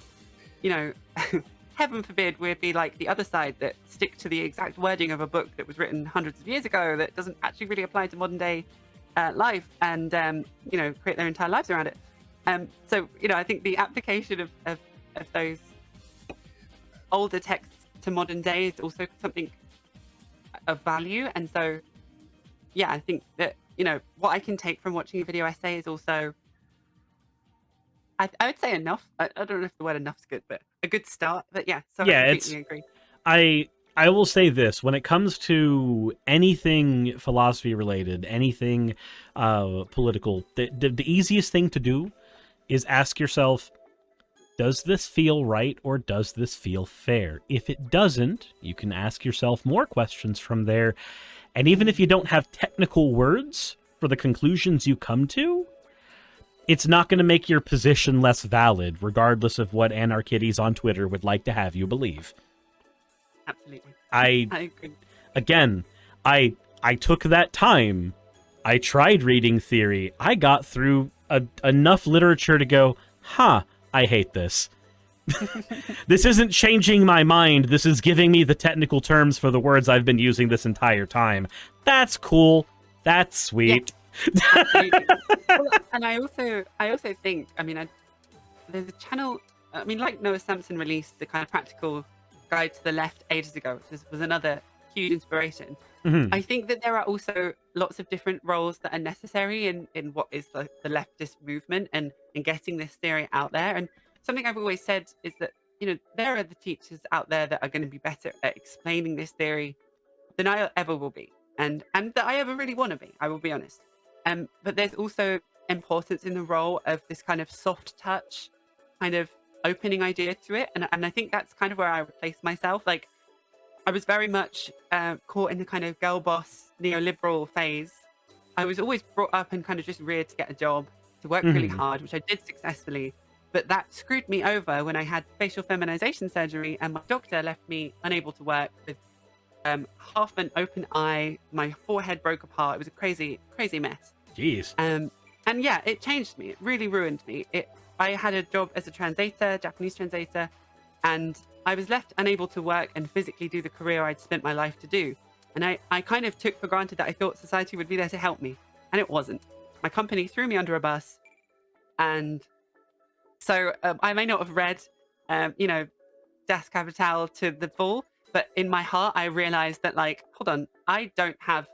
heaven forbid we'd be like the other side that stick to the exact wording of a book that was written hundreds of years ago that doesn't actually really apply to modern day life, and create their entire lives around it. So I think the application of those older texts to modern day is also something of value. And so yeah, I think that what I can take from watching a video essay is also, I would say enough. I don't know if the word enough is good, but a good start. But yeah, so I completely agree. I will say this, when it comes to anything philosophy related, anything political, the easiest thing to do is ask yourself, does this feel right or does this feel fair? If it doesn't, you can ask yourself more questions from there. And even if you don't have technical words for the conclusions you come to, it's not going to make your position less valid, regardless of what Anarchitties on Twitter would like to have you believe. Absolutely. I agree. Again, I took that time. I tried reading theory. I got through enough literature to go, I hate this. This isn't changing my mind. This is giving me the technical terms for the words I've been using this entire time. That's cool. That's sweet. Yeah. Well, and I also think, there's a channel I mean, like Noah Sampson released the kind of practical guide to the left ages ago, which was another huge inspiration. Mhm. I think that there are also lots of different roles that are necessary in what is the leftist movement and in getting this theory out there. And something I've always said is that, there are the teachers out there that are going to be better at explaining this theory than I ever will be, and that I ever really want to be. I will be honest. But there's also importance in the role of this kind of soft touch, kind of opening idea to it, and I think that's kind of where I replace myself. Like I was very much caught in the kind of girl boss neoliberal phase. I was always brought up and kind of just reared to get a job, to work really Mhm. hard, which I did successfully. But that screwed me over when I had facial feminization surgery, and my doctor left me unable to work with half an open eye. My forehead broke apart. It was a crazy, crazy mess. Jeez. And yeah, it changed me. It really ruined me. I had a job as a translator, Japanese translator, and I was left unable to work and physically do the career I'd spent my life to do. And I kind of took for granted that I thought society would be there to help me, and it wasn't. My company threw me under a bus, and so I may not have read, Das Kapital to the full, but in my heart, I realized that, like, hold on, I don't have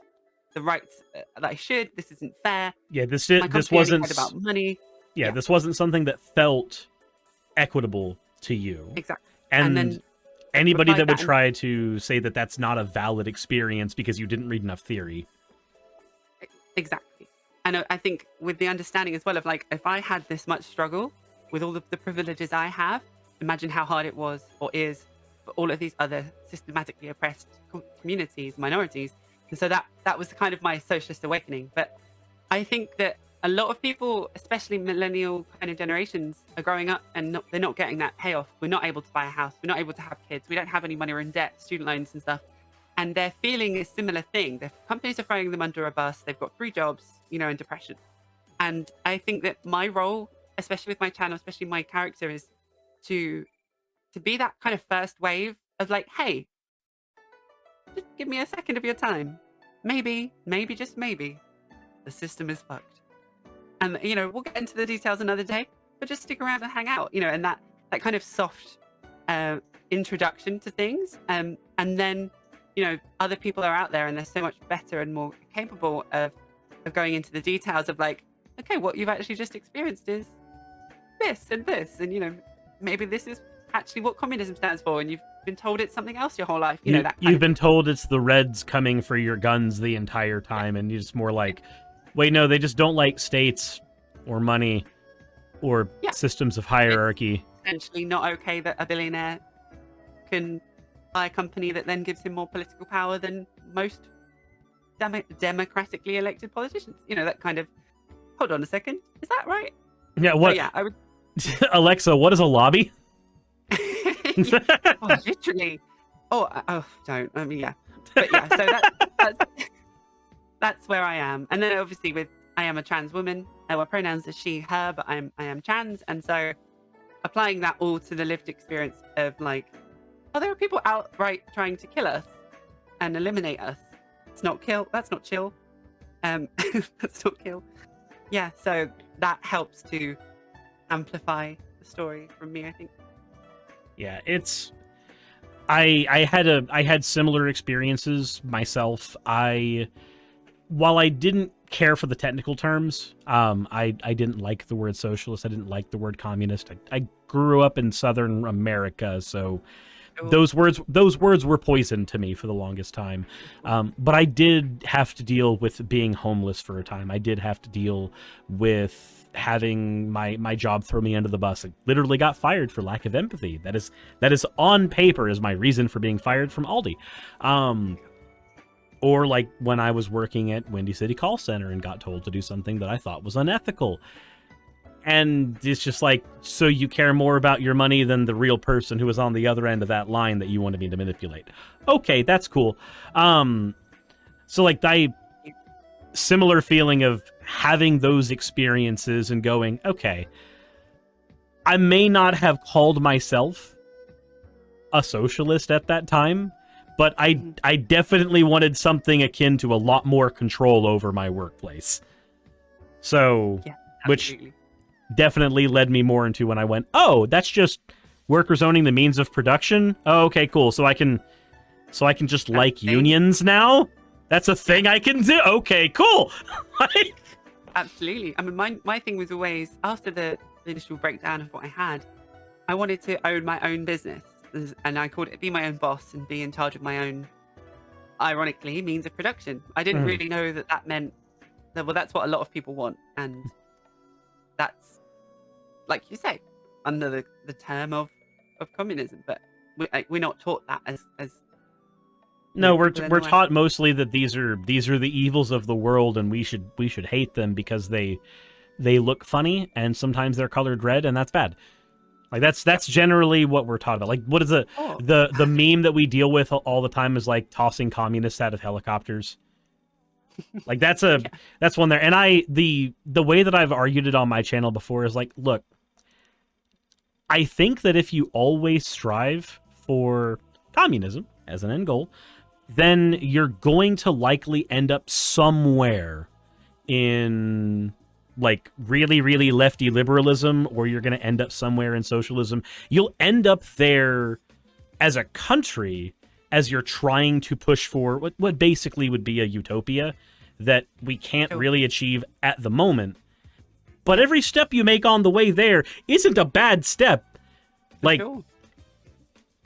the rights that I should. This isn't fair. Yeah, this My company only wasn't cared about money. yeah, this wasn't something that felt equitable to you. Exactly. And then anybody replied that would that try to say that that's not a valid experience because you didn't read enough theory. exactly. And I think with the understanding as well of, like, if I had this much struggle with all of the privileges I have, imagine how hard it was or is for all of these other systematically oppressed communities, minorities. And so that was kind of my socialist awakening. But I think that a lot of people, especially millennial kind of generations, are growing up and they're not getting that payoff. We're not able to buy a house. We're not able to have kids. We don't have any money. We're in debt, student loans and stuff. And they're feeling a similar thing. The companies are throwing them under a bus. They've got 3 jobs, and depression. And I think that my role, especially with my channel, especially my character, is to be that kind of first wave of, like, hey, just give me a second of your time. Maybe, just maybe, the system is fucked. And, we'll get into the details another day, but just stick around and hang out, and that kind of soft introduction to things. And then, other people are out there and they're so much better and more capable of going into the details of, like, okay, what you've actually just experienced is this and this. And, maybe this is actually what communism stands for. And you've been told it's something else your whole life. That kind You've of been told it's the Reds coming for your guns the entire time, and you're just more like, wait, no, they just don't like states or money or systems of hierarchy. essentially not okay that a billionaire can buy a company that then gives him more political power than most democratically elected politicians. That kind of, hold on a second, is that right? Yeah, what? So, yeah, I would. Alexa, what is a lobby? Oh, literally. Oh, don't. I mean, yeah. But yeah, so that's where I am. And then obviously I am a trans woman. Our pronouns are she, her, but I am trans. And so applying that all to the lived experience of, like, oh, there are people outright trying to kill us and eliminate us. It's not kill. That's not chill. That's not kill. Yeah, so that helps to amplify the story from me, I think. Yeah, it's I had similar experiences myself. While I didn't care for the technical terms, I didn't like the word socialist. I didn't like the word communist. I grew up in Southern America, so those words were poison to me for the longest time. But I did have to deal with being homeless for a time. I did have to deal with having my job throw me under the bus. I literally got fired for lack of empathy. That is on paper is my reason for being fired from Aldi. Or like when I was working at Windy City Call Center and got told to do something that I thought was unethical. And it's just like, so you care more about your money than the real person who was on the other end of that line that you wanted me to manipulate. Okay, that's cool. So like similar feeling of having those experiences and going, okay, I may not have called myself a socialist at that time, but I definitely wanted something akin to a lot more control over my workplace. So, Yeah, which absolutely. definitely led me more into when I went, oh, that's just workers owning the means of production. Oh, okay, cool. So I can just like unions now. That's a thing I can do. Okay, cool. Absolutely. I mean, my thing was always, after the initial breakdown of what I had, I wanted to own my own business, and I called it be my own boss and be in charge of my own, ironically, means of production. I didn't really know that meant that, well, that's what a lot of people want, and that's, like you say, under the term of communism, but we're not taught that as no, we're taught mostly that these are the evils of the world, and we should hate them because they look funny, and sometimes they're colored red, and that's bad. Like that's generally what we're taught about. Like, what is the meme that we deal with all the time is like tossing communists out of helicopters. Like that's one there. And the way that I've argued it on my channel before is like, look, I think that if you always strive for communism as an end goal, then you're going to likely end up somewhere in like really, really lefty liberalism, or you're going to end up somewhere in socialism. You'll end up there as a country as you're trying to push for what basically would be a utopia that we can't really achieve at the moment. But every step you make on the way there isn't a bad step. Like,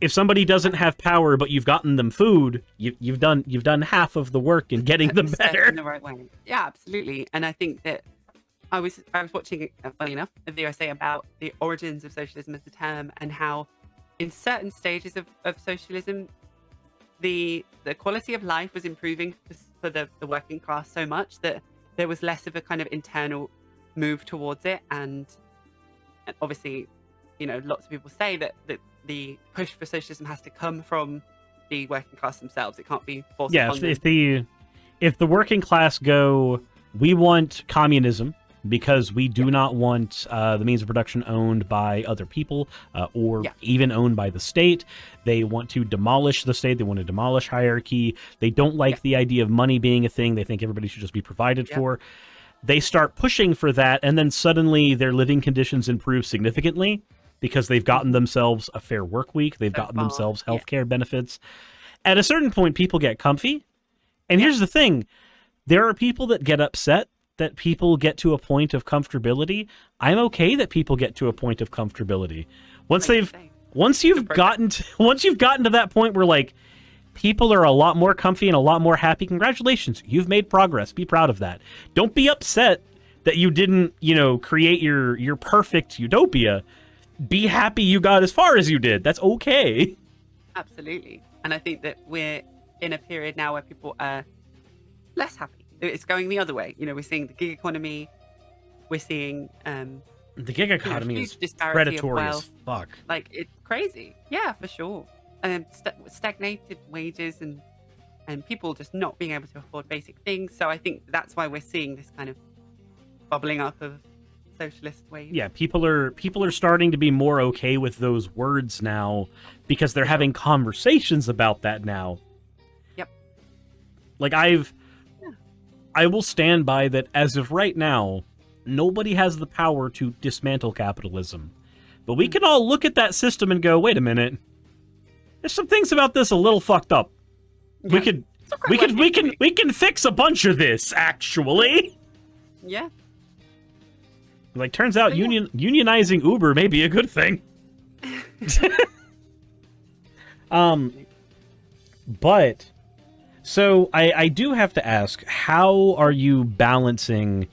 if somebody doesn't have power, but you've gotten them food, you've done half of the work in getting them better in the right way. Yeah, absolutely. And I think that I was watching, funny enough, a video essay about the origins of socialism as the term, and how in certain stages of socialism, the quality of life was improving for the working class so much that there was less of a kind of internal move towards it. And obviously, lots of people say that the push for socialism has to come from the working class themselves. It can't be forced upon them. If the working class go, we want communism because we do not want the means of production owned by other people or even owned by the state. They want to demolish the state. They want to demolish hierarchy. They don't like the idea of money being a thing. They think everybody should just be provided for. They start pushing for that, and then suddenly their living conditions improve significantly because they've gotten themselves a fair work week. They've gotten themselves healthcare benefits. At a certain point, people get comfy. And here's the thing. There are people that get upset that people get to a point of comfortability. I'm okay that people get to a point of comfortability. Once you've gotten to that point where like people are a lot more comfy and a lot more happy, congratulations. You've made progress. Be proud of that. Don't be upset that you didn't, create your perfect utopia. Be happy you got as far as you did. That's okay. Absolutely. And I think that we're in a period now where people are less happy. It's going the other way. We're seeing the gig economy. We're seeing the gig economy is predatory as fuck. Like, it's crazy. Yeah, for sure. Stagnated wages and people just not being able to afford basic things. So I think that's why we're seeing this kind of bubbling up of socialist wave. Yeah, people are starting to be more okay with those words now because they're having conversations about that now. Yep. Like I will stand by that as of right now, nobody has the power to dismantle capitalism. But we can all look at that system and go, wait a minute. There's some things about this a little fucked up. Yeah. We can fix a bunch of this, actually. Yeah. Like, turns out unionizing Uber may be a good thing. But so I do have to ask, how are you balancing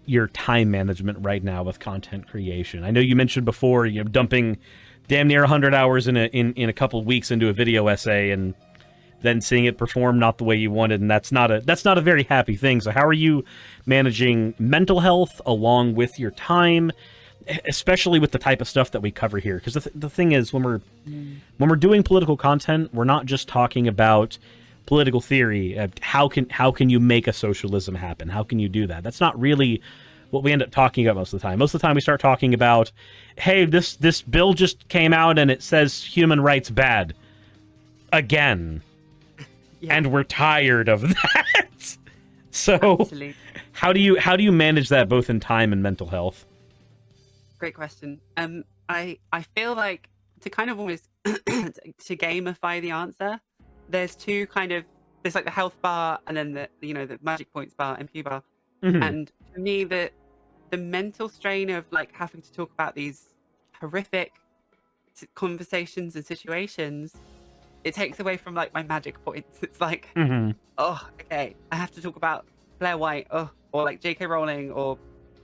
your time management right now with content creation? I know you mentioned before you're dumping damn near 100 hours in a couple of weeks into a video essay and then seeing it perform not the way you wanted, and that's not a very happy thing. So how are you managing mental health along with your time, especially with the type of stuff that we cover here? Because the thing is, when we're doing political content, we're not just talking about political theory. How can you make a socialism happen? How can you do that? That's not really what we end up talking about most of the time. Most of the time we start talking about, hey, this bill just came out and it says human rights bad. Again. Yeah. And we're tired of that. So absolutely. How do you manage that both in time and mental health? Great question. I feel like to kind of almost to gamify the answer, there's two kind of there's like the health bar and then the magic points bar, MP bar. Mhm. And for me, the mental strain of like having to talk about these horrific conversations and situations, it takes away from like my magic points. It's like, Mhm. oh, okay, I have to talk about Blair White, oh, or like J.K. Rowling, or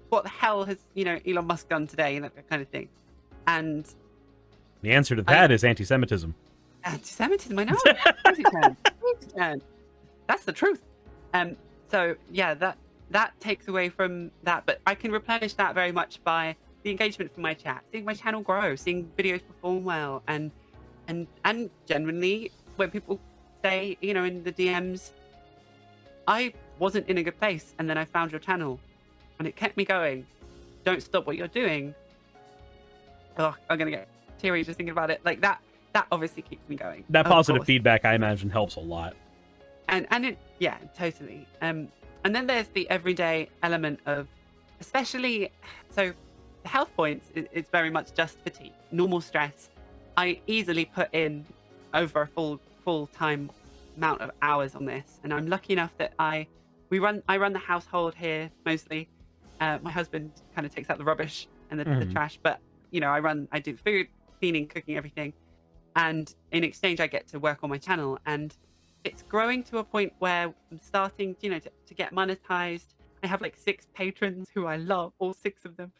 what the hell has Elon Musk done today, that kind of thing. And The answer to I that is anti-Semitism. anti-Semitism, I know. Of course you can. Of course you can. That's the truth. So yeah, that takes away from that, but I can replenish that very much by the engagement from my chat, seeing my channel grow, seeing videos perform well, and genuinely when people say, in the DMs, I wasn't in a good place, and then I found your channel, and it kept me going. Don't stop what you're doing. Oh, I'm gonna get teary just thinking about it. Like that obviously keeps me going. That Of positive course. feedback, I imagine, helps a lot. And it, yeah, totally. And then there's the everyday element of, especially, so the health points is very much just fatigue, normal stress. I easily put in over a full time amount of hours on this, and I'm lucky enough that I run the household here mostly. My husband kind of takes out the rubbish and the trash, but I do food, cleaning, cooking, everything, and in exchange I get to work on my channel, and it's growing to a point where I'm starting, to get monetized. I have like 6 patrons who I love, all 6 of them.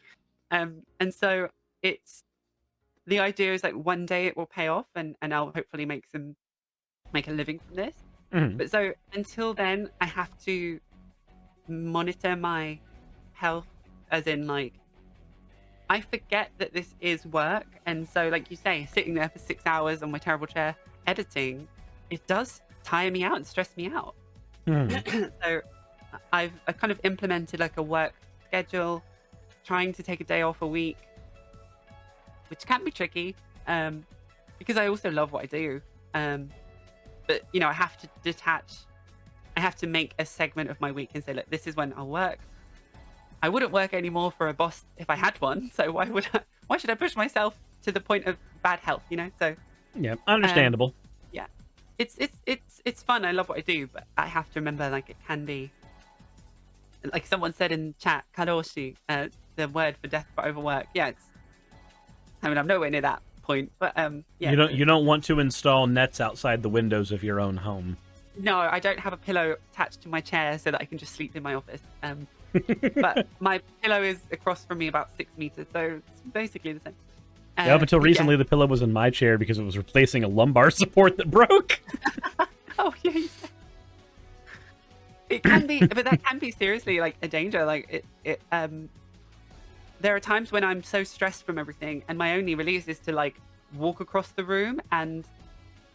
And so the idea is like one day it will pay off, and I'll hopefully make a living from this. Mhm. But so until then, I have to monitor my health, as in like, I forget that this is work. And so like you say, sitting there for 6 hours on my terrible chair editing, it does tire me out and stress me out. Mhm. So I kind of implemented like a work schedule, trying to take a day off a week, which can be tricky, because I also love what I do. But I have to detach. I have to make a segment of my week and say, look, this is when I'll work. I wouldn't work anymore for a boss if I had one. So why should I push myself to the point of bad health? So Yeah, understandable. yeah, it's fun. I love what I do, but I have to remember, like, it can be, like someone said in chat, karoshi, the word for death for overwork. Yeah, I'm nowhere near that point, but yeah. You don't want to install nets outside the windows of your own home. No, I don't have a pillow attached to my chair so that I can just sleep in my office. But my pillow is across from me about 6 meters, so it's basically the same. Yeah, up until recently, the pillow was in my chair because it was replacing a lumbar support that broke. Oh yeah. It can be, but that can be seriously like a danger. Like there are times when I'm so stressed from everything, and my only release is to like walk across the room and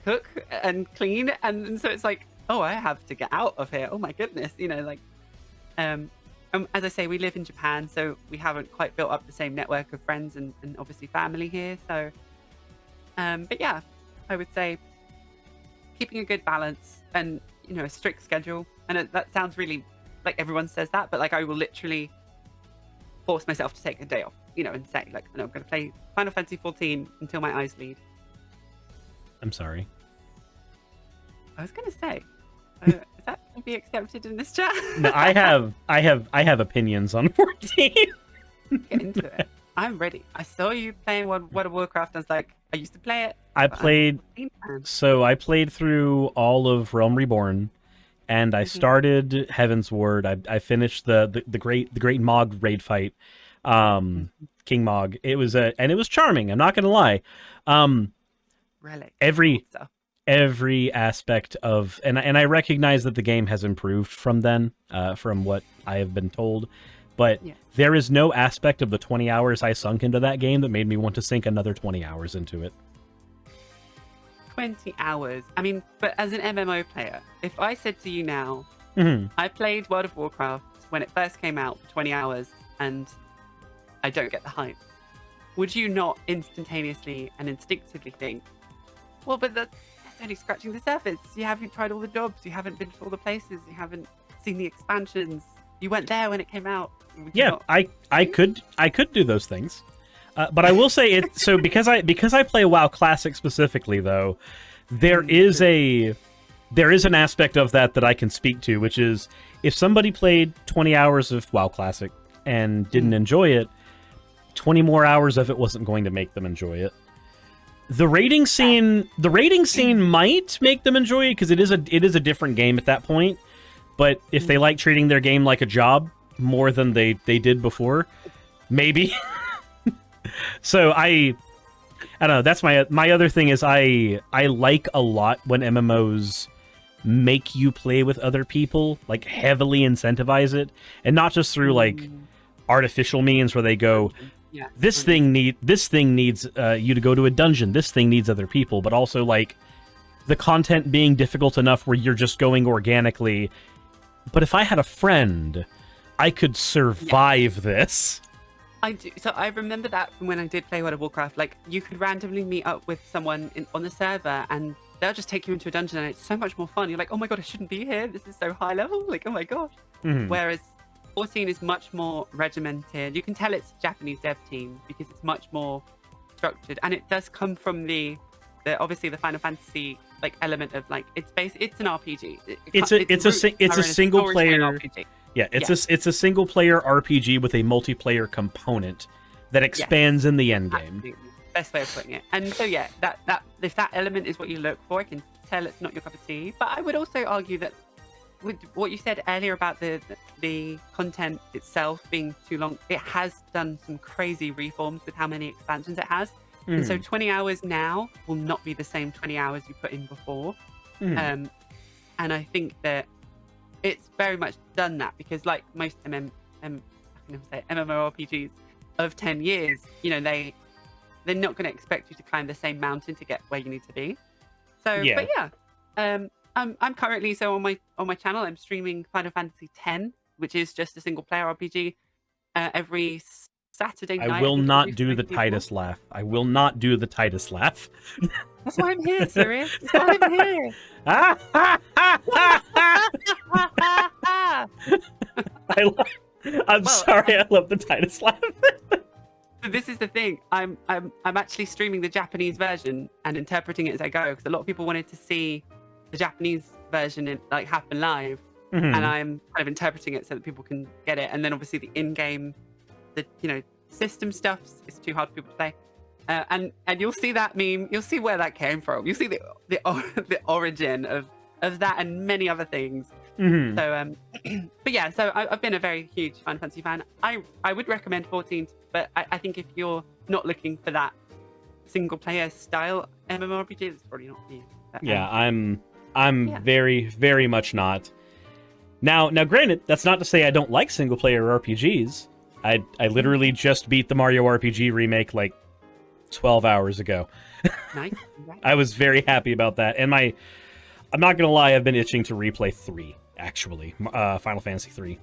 cook and clean, and so it's like, oh, I have to get out of here. Oh my goodness, as I say, we live in Japan, so we haven't quite built up the same network of friends and obviously family here. So, but yeah, I would say keeping a good balance and a strict schedule. And that sounds really like everyone says that, but like I will literally force myself to take a day off, and say like, no, I'm going to play Final Fantasy 14 until my eyes bleed. I'm sorry. I was going to say, is that going to be accepted in this chat? No, I have opinions on 14. Get into it. I'm ready. I saw you playing World of Warcraft. I was like, I used to play it. I played through all of Realm Reborn, and I started Heaven's Word. I finished the great Mog raid fight, King Mog. It was charming. I'm not gonna lie. Relic. Every aspect of and I recognize that the game has improved from then, from what I have been told, but there is no aspect of the 20 hours I sunk into that game that made me want to sink another 20 hours into it. 20 hours. I mean, but as an MMO player, if I said to you now, I played World of Warcraft when it first came out for 20 hours and I don't get the hype, would you not instantaneously and instinctively think, well, but that's only scratching the surface. You haven't tried all the jobs. You haven't been to all the places. You haven't seen the expansions. You weren't there when it came out. Yeah, I could do those things. But I will say it. So because I play WoW Classic specifically, though, there is an aspect of that I can speak to, which is if somebody played 20 hours of WoW Classic and didn't enjoy it, 20 more hours of it wasn't going to make them enjoy it. The rating scene might make them enjoy it because it is a different game at that point. But if they like treating their game like a job more than they did before, maybe. So I don't know. That's my other thing is I like a lot when MMOs make you play with other people, like heavily incentivize it, and not just through like artificial means where they go, this thing needs you to go to a dungeon. This thing needs other people, but also like the content being difficult enough where you're just going organically. But if I had a friend, I could survive this. I do. So I remember that from when I did play World of Warcraft. Like, you could randomly meet up with someone on the server, and they'll just take you into a dungeon, and it's so much more fun. You're like, oh my god, I shouldn't be here. This is so high level. Like, oh my god. Whereas 14 is much more regimented. You can tell it's a Japanese dev team because it's much more structured, and it does come from the obviously the Final Fantasy like element of like it's an RPG. It's a single player RPG. Yeah, it's a single player RPG with a multiplayer component that expands in the end game. Absolutely. Best way of putting it. And so yeah, that if that element is what you look for, I can tell it's not your cup of tea. But I would also argue that with what you said earlier about the content itself being too long, it has done some crazy reforms with how many expansions it has. And so 20 hours now will not be the same 20 hours you put in before. And I think that it's very much done that because like most MMORPGs of 10 years, you know, they're not going to expect you to climb the same mountain to get where you need to be. So, but yeah, I'm currently on my channel. I'm streaming Final Fantasy X, which is just a single player RPG every Saturday night. I will not do the Titus laugh. I will not do the Titus laugh. That's why I'm here, Suris. That's why I'm here. I'm sorry. I love the Titus laugh. This is the thing. I'm actually streaming the Japanese version and interpreting it as I go because a lot of people wanted to see the Japanese version like happen live, and I'm kind of interpreting it so that people can get it. And then obviously the in-game, system stuff is too hard for people to play. And you'll see that meme. You'll see where that came from. You'll see the origin of that and many other things. So, but yeah. So I've been a very huge Final Fantasy fan. I would recommend 14, but I think if you're not looking for that single player style MMORPG, it's probably not for you. But, yeah, I'm very, very much not. Now, granted, that's not to say I don't like single player RPGs. I literally just beat the Mario RPG remake like 12 hours ago. Nice. I was very happy about that. And I'm not going to lie, I've been itching to replay 3, actually. Final Fantasy 3.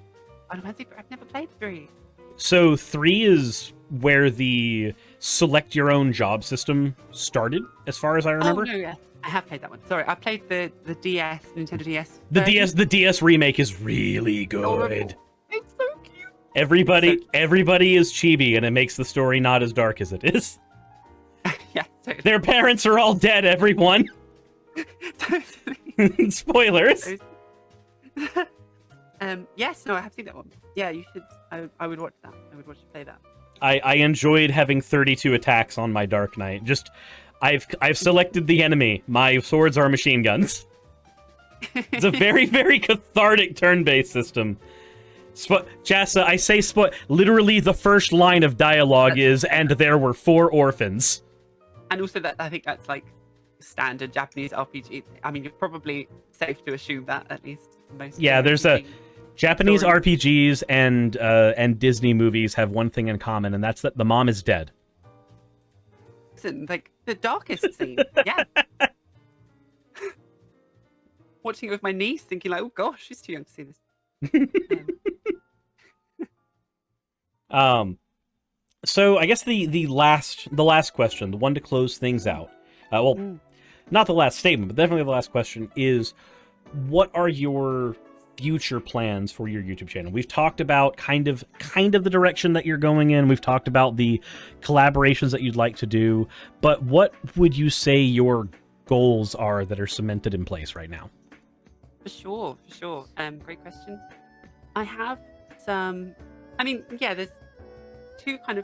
Final Fantasy, I've never played 3. So 3 is where the select your own job system started, as far as I remember. Oh, no, yeah. I have played that one. Sorry, I played the DS, Nintendo DS. The DS remake is really good. It's so cute. Everybody is chibi, and it makes the story not as dark as it is. Yeah, totally. Their parents are all dead, everyone. Totally. Spoilers. Yes, no, I have seen that one. Yeah, you should. I would watch that. I would watch you play that. I enjoyed having 32 attacks on my Dark Knight. Just, I've selected the enemy. My swords are machine guns. It's a very, very cathartic turn-based system. Jassa, I say literally the first line of dialogue is, and there were 4 orphans. And also that I think that's like standard Japanese RPG. I mean, you're probably safe to assume that at least most. Yeah, there's a Japanese RPGs and Disney movies have one thing in common, and that's that the mom is dead. Listen, like the darkest scene. Yeah. Watching it with my niece, thinking like, oh gosh, she's too young to see this. So I guess the last question, the one to close things out. Not the last statement, but definitely the last question is, what are your future plans for your YouTube channel? We've talked about kind of the direction that you're going in. We've talked about the collaborations that you'd like to do, but what would you say your goals are that are cemented in place right now? For sure. Great question. I have some, I mean, yeah, there's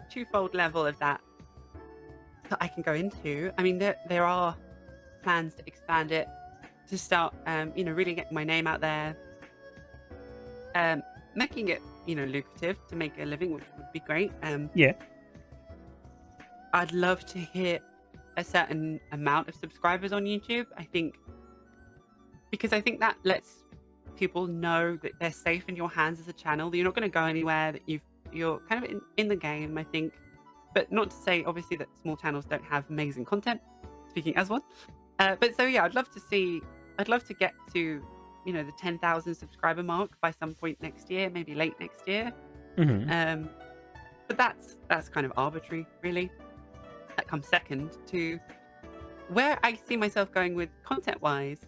twofold level of that I can go into. I mean, there are plans to expand it, to start, really getting my name out there, making it, lucrative to make a living, which would be great. Yeah. I'd love to hit a certain amount of subscribers on YouTube. Because I think that lets people know that they're safe in your hands as a channel, that you're not going to go anywhere, that you're kind of in the game, I think. But not to say, obviously, that small channels don't have amazing content, speaking as one. But so, yeah, I'd love to get to, the 10,000 subscriber mark by some point next year, maybe late next year. Mm-hmm. But that's kind of arbitrary, really. That comes second to where I see myself going with content-wise.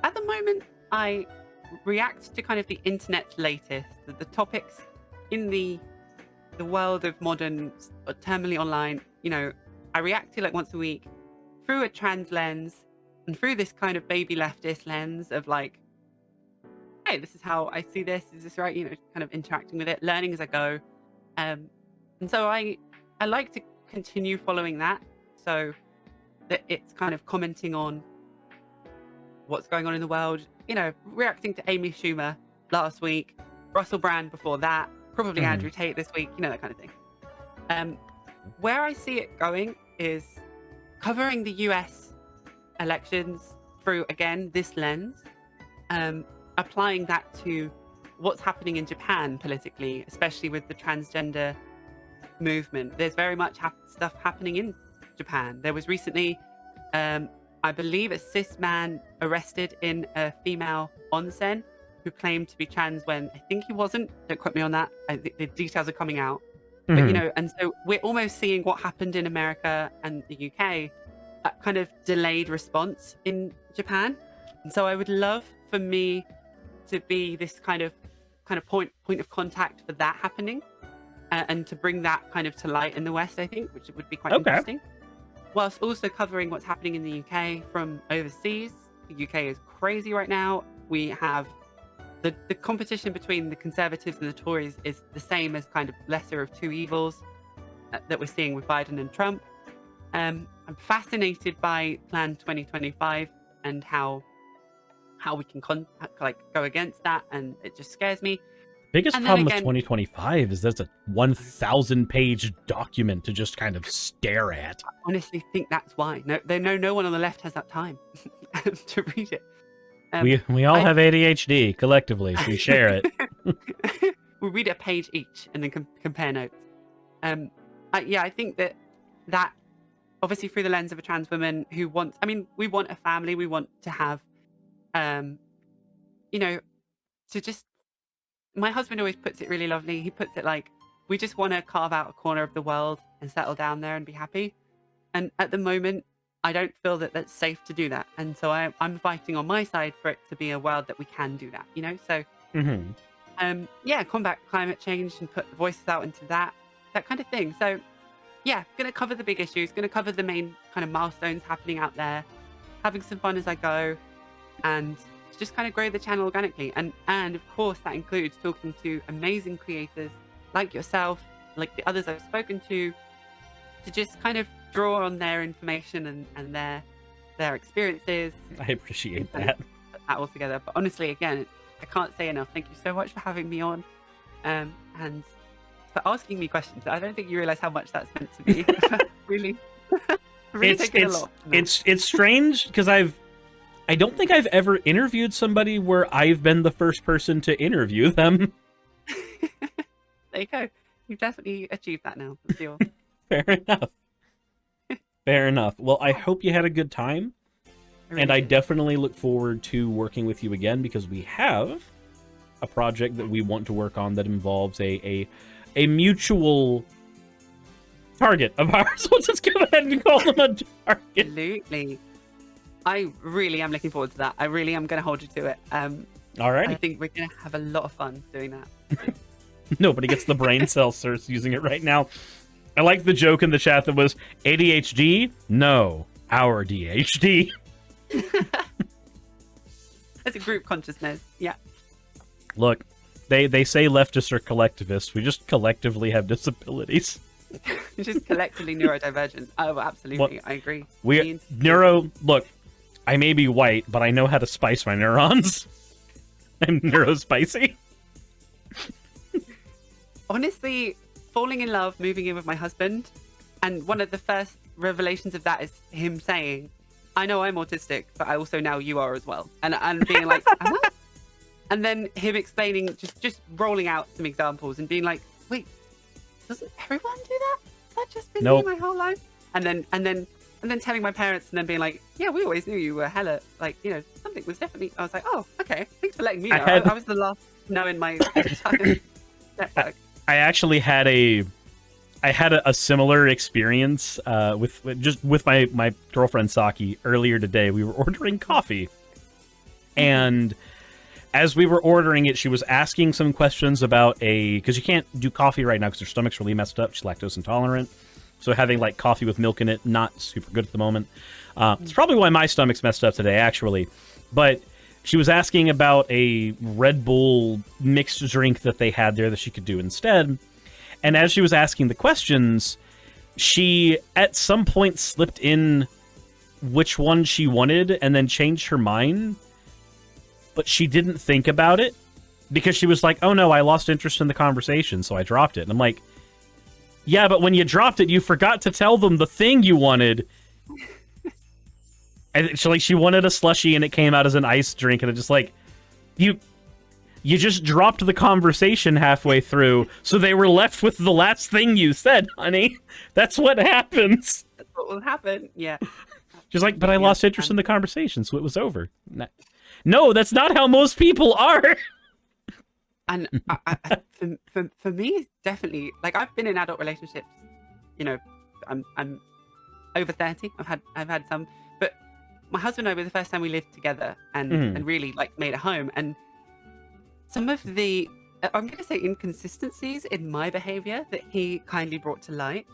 At the moment, I react to kind of the internet's latest, the topics in the world of modern, terminally online. I react to like once a week through a trans lens and through this kind of baby leftist lens of like, hey, this is how I see this. Is this right? Kind of interacting with it, learning as I go. And so I like to continue following that, so that it's kind of commenting on what's going on in the world, reacting to Amy Schumer last week, Russell Brand before that, probably Andrew Tate this week, that kind of thing. Where I see it going is covering the US elections through, again, this lens, applying that to what's happening in Japan politically, especially with the transgender movement. There's very much stuff happening in Japan. There was recently, I believe, a cis man arrested in a female onsen who claimed to be trans when I think he wasn't. Don't quote me on that. The details are coming out. But, and so we're almost seeing what happened in America and the UK, that kind of delayed response in Japan. And so I would love for me to be this kind of point of contact for that happening, and to bring that kind of to light in the West, I think, which would be quite interesting. Whilst also covering what's happening in the UK from overseas. The UK is crazy right now. We have the competition between the Conservatives and the Tories is the same as kind of lesser of two evils that we're seeing with Biden and Trump. I'm fascinated by Plan 2025 and how we can go against that, and it just scares me. Biggest problem with 2025 is that's a 1,000-page document to just kind of stare at. I honestly think that's why. No one on the left has that time to read it. We all have ADHD collectively. We share it. We read a page each and then compare notes. I think that obviously through the lens of a trans woman who wants, we want a family. We want to have, to just, my husband always puts it really lovely. He puts it like, we just want to carve out a corner of the world and settle down there and be happy. And at the moment, I don't feel that that's safe to do that. And so I'm fighting on my side for it to be a world that we can do that, So, combat climate change and put voices out into that kind of thing. So, yeah, going to cover the big issues, going to cover the main kind of milestones happening out there, having some fun as I go, and just kind of grow the channel organically. And of course, that includes talking to amazing creators like yourself, like the others I've spoken to just kind of draw on their information and their experiences. I appreciate that. Put that all together. But honestly, again, I can't say enough. Thank you so much for having me on, and for asking me questions. I don't think you realize how much that's meant to me. really taken a lot. It's strange because I don't think I've ever interviewed somebody where I've been the first person to interview them. There you go. You've definitely achieved that now. For sure. Fair enough. Fair enough. Well, I hope you had a good time. I definitely look forward to working with you again, because we have a project that we want to work on that involves a mutual target of ours. Let's just go ahead and call them a target. Absolutely. I really am looking forward to that. I really am going to hold you to it. All right. I think we're going to have a lot of fun doing that. Nobody gets the brain cell Suris using it right now. I like the joke in the chat that was ADHD? No, our DHD. As a group consciousness, yeah. Look, they say leftists are collectivists. We just collectively have disabilities. Just collectively neurodivergent. Oh, absolutely. I agree. Look, I may be white, but I know how to spice my neurons. I'm neurospicy. Honestly, falling in love, moving in with my husband, and one of the first revelations of that is him saying, I know I'm autistic, but I also now you are as well. And being like, am I? And then him explaining, just rolling out some examples and being like, wait, doesn't everyone do that? Has that just been me my whole life? And then telling my parents and then being like, yeah, we always knew you were hella, like, you know, something was definitely, I was like, oh, okay, thanks for letting me know. I was the last to know in my entire network. I actually had a similar experience with my girlfriend Saki earlier today. We were ordering coffee, and as we were ordering it, she was asking some questions about because you can't do coffee right now because her stomach's really messed up. She's lactose intolerant, so having like coffee with milk in it not super good at the moment. It's probably why my stomach's messed up today, actually. But she was asking about a Red Bull mixed drink that they had there that she could do instead. And as she was asking the questions, she at some point slipped in which one she wanted and then changed her mind. But she didn't think about it because she was like, oh no, I lost interest in the conversation, so I dropped it. And I'm like, yeah, but when you dropped it, you forgot to tell them the thing you wanted. And she wanted a slushie and it came out as an ice drink, and it just like, you just dropped the conversation halfway through, so they were left with the last thing you said, honey. That's what happens. That's what will happen, yeah. She's like, but I lost interest in the conversation, so it was over. No, that's not how most people are. And for me, definitely, like, I've been in adult relationships, you know, I'm over 30. I've had some, but my husband and I were the first time we lived together and really like made a home. And some of the, I'm going to say, inconsistencies in my behavior that he kindly brought to light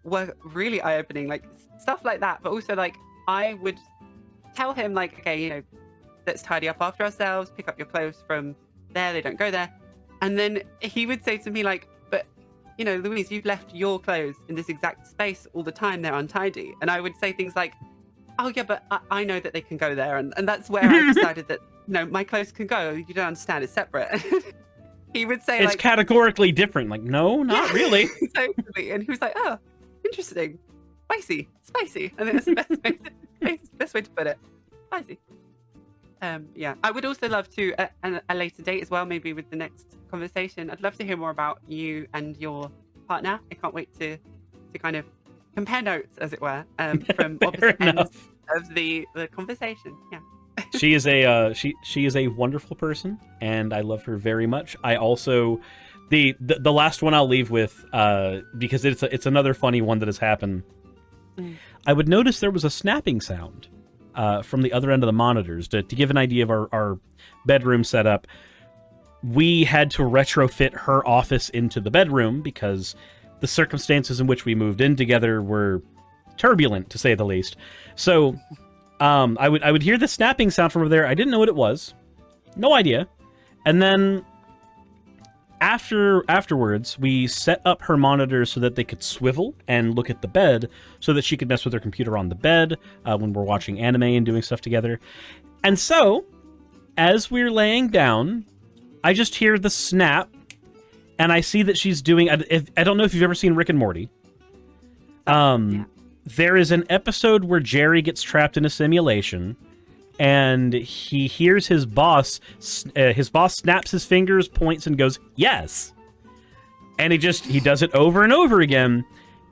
were really eye-opening, like stuff like that. But also, like, I would tell him, like, okay, you know, let's tidy up after ourselves, pick up your clothes from there, they don't go there. And then he would say to me, like, but, you know, Louise, you've left your clothes in this exact space all the time, they're untidy. And I would say things like, oh yeah, but I know that they can go there. And that's where I decided that, no, my clothes can go. You don't understand, it's separate. He would say, it's like, categorically different. Like, no, not really. Totally. And he was like, oh, interesting. Spicy. I think that's the best way to put it. Spicy. Yeah, I would also love to, at a later date as well, maybe with the next conversation, I'd love to hear more about you and your partner. I can't wait to kind of compare notes, as it were, from opposite ends of the conversation. Yeah. She is a wonderful person, and I love her very much. I also, the last one I'll leave with, because it's another funny one that has happened. I would notice there was a snapping sound from the other end of the monitors. To give an idea of our bedroom setup, we had to retrofit her office into the bedroom because the circumstances in which we moved in together were turbulent, to say the least. So I would hear the snapping sound from over there. I didn't know what it was. No idea. And then afterwards, we set up her monitors so that they could swivel and look at the bed so that she could mess with her computer on the bed when we're watching anime and doing stuff together. And so, as we're laying down, I just hear the snap, and I see that she's doing... I don't know if you've ever seen Rick and Morty. Yeah. There is an episode where Jerry gets trapped in a simulation, and he hears his boss snaps his fingers, points, and goes, yes! And he does it over and over again,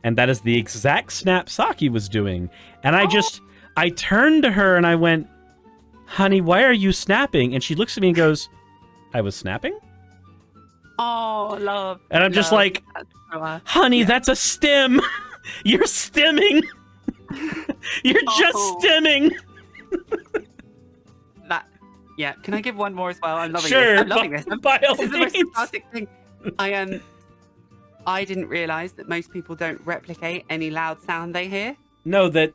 and that is the exact snap Saki was doing. And I turned to her and I went, honey, why are you snapping? And she looks at me and goes, I was snapping? Oh, love. And I'm just like, honey, that's a stim! You're stimming! You're just stimming. Yeah. Can I give one more as well? I'm loving Sure, this. I'm loving this. by all This is the most means. fantastic thing. I didn't realize that most people don't replicate any loud sound they hear. No, that's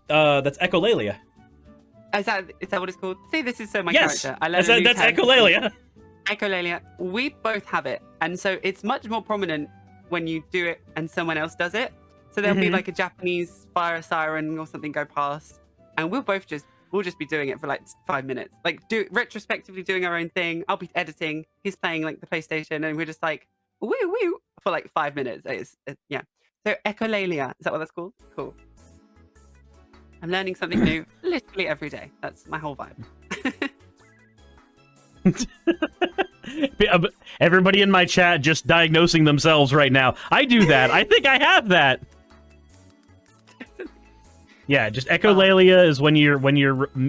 echolalia. Is that what it's called? See, this is so my Yes, character. I learned that's echolalia. Echolalia. We both have it, and so it's much more prominent when you do it and someone else does it. So there'll be like a Japanese fire siren or something go past, and we'll just be doing it for like 5 minutes, like retrospectively doing our own thing. I'll be editing, he's playing like the PlayStation, and we're just like woo woo for like 5 minutes. Yeah. So echolalia, is that what that's called? Cool. I'm learning something new literally every day. That's my whole vibe. Everybody in my chat just diagnosing themselves right now. I do that. I think I have that. Yeah, just echolalia is when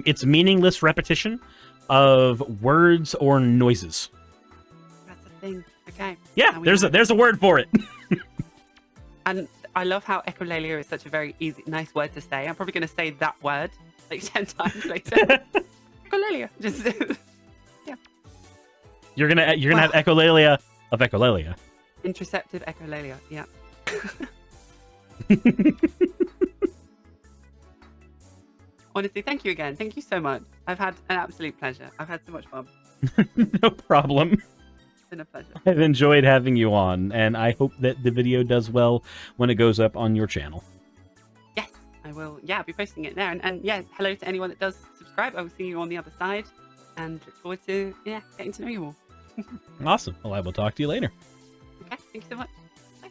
it's meaningless repetition of words or noises. That's a thing. Okay. Yeah, there's a word for it. And I love how echolalia is such a very nice word to say. I'm probably going to say that word like 10 times later. Echolalia. Just yeah. You're gonna have echolalia of echolalia. Interceptive echolalia. Yeah. Honestly, thank you again. Thank you so much. I've had an absolute pleasure. I've had so much fun. No problem. It's been a pleasure. I've enjoyed having you on, and I hope that the video does well when it goes up on your channel. Yes, I will. Yeah, I'll be posting it there. And yeah, hello to anyone that does subscribe. I will see you on the other side, and look forward to getting to know you all. Awesome. Well, I will talk to you later. Okay, thank you so much. Bye.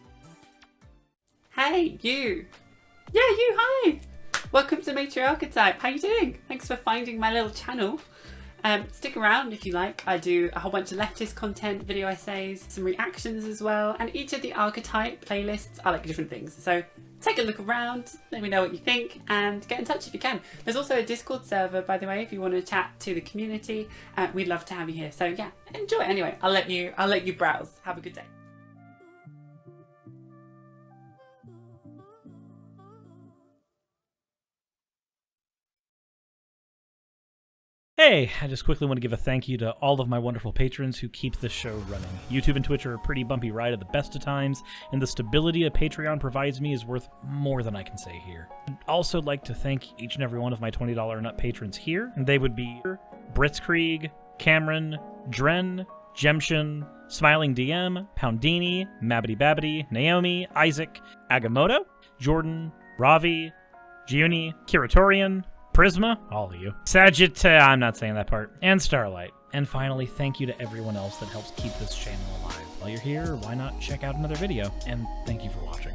Hey, you. Yeah, you. Hi. Welcome to Matri Archetype. How you doing? Thanks for finding my little channel. Stick around if you like. I do a whole bunch of leftist content, video essays, some reactions as well, and each of the Archetype playlists are like different things. So take a look around, let me know what you think, and get in touch if you can. There's also a Discord server, by the way, if you want to chat to the community. We'd love to have you here. So yeah, enjoy it anyway. I'll let you browse. Have a good day. Hey, I just quickly want to give a thank you to all of my wonderful patrons who keep this show running. YouTube and Twitch are a pretty bumpy ride at the best of times, and the stability a Patreon provides me is worth more than I can say here. I'd also like to thank each and every one of my $20 and up patrons here, and they would be Britzkrieg, Cameron, Dren, Jemshin, Smiling DM, Poundini, Mabbity Babbity, Naomi, Isaac, Agamotto, Jordan, Ravi, Giuni, Kiratorian, Prisma, all of you. I'm not saying that part. And Starlight. And finally, thank you to everyone else that helps keep this channel alive. While you're here, why not check out another video? And thank you for watching.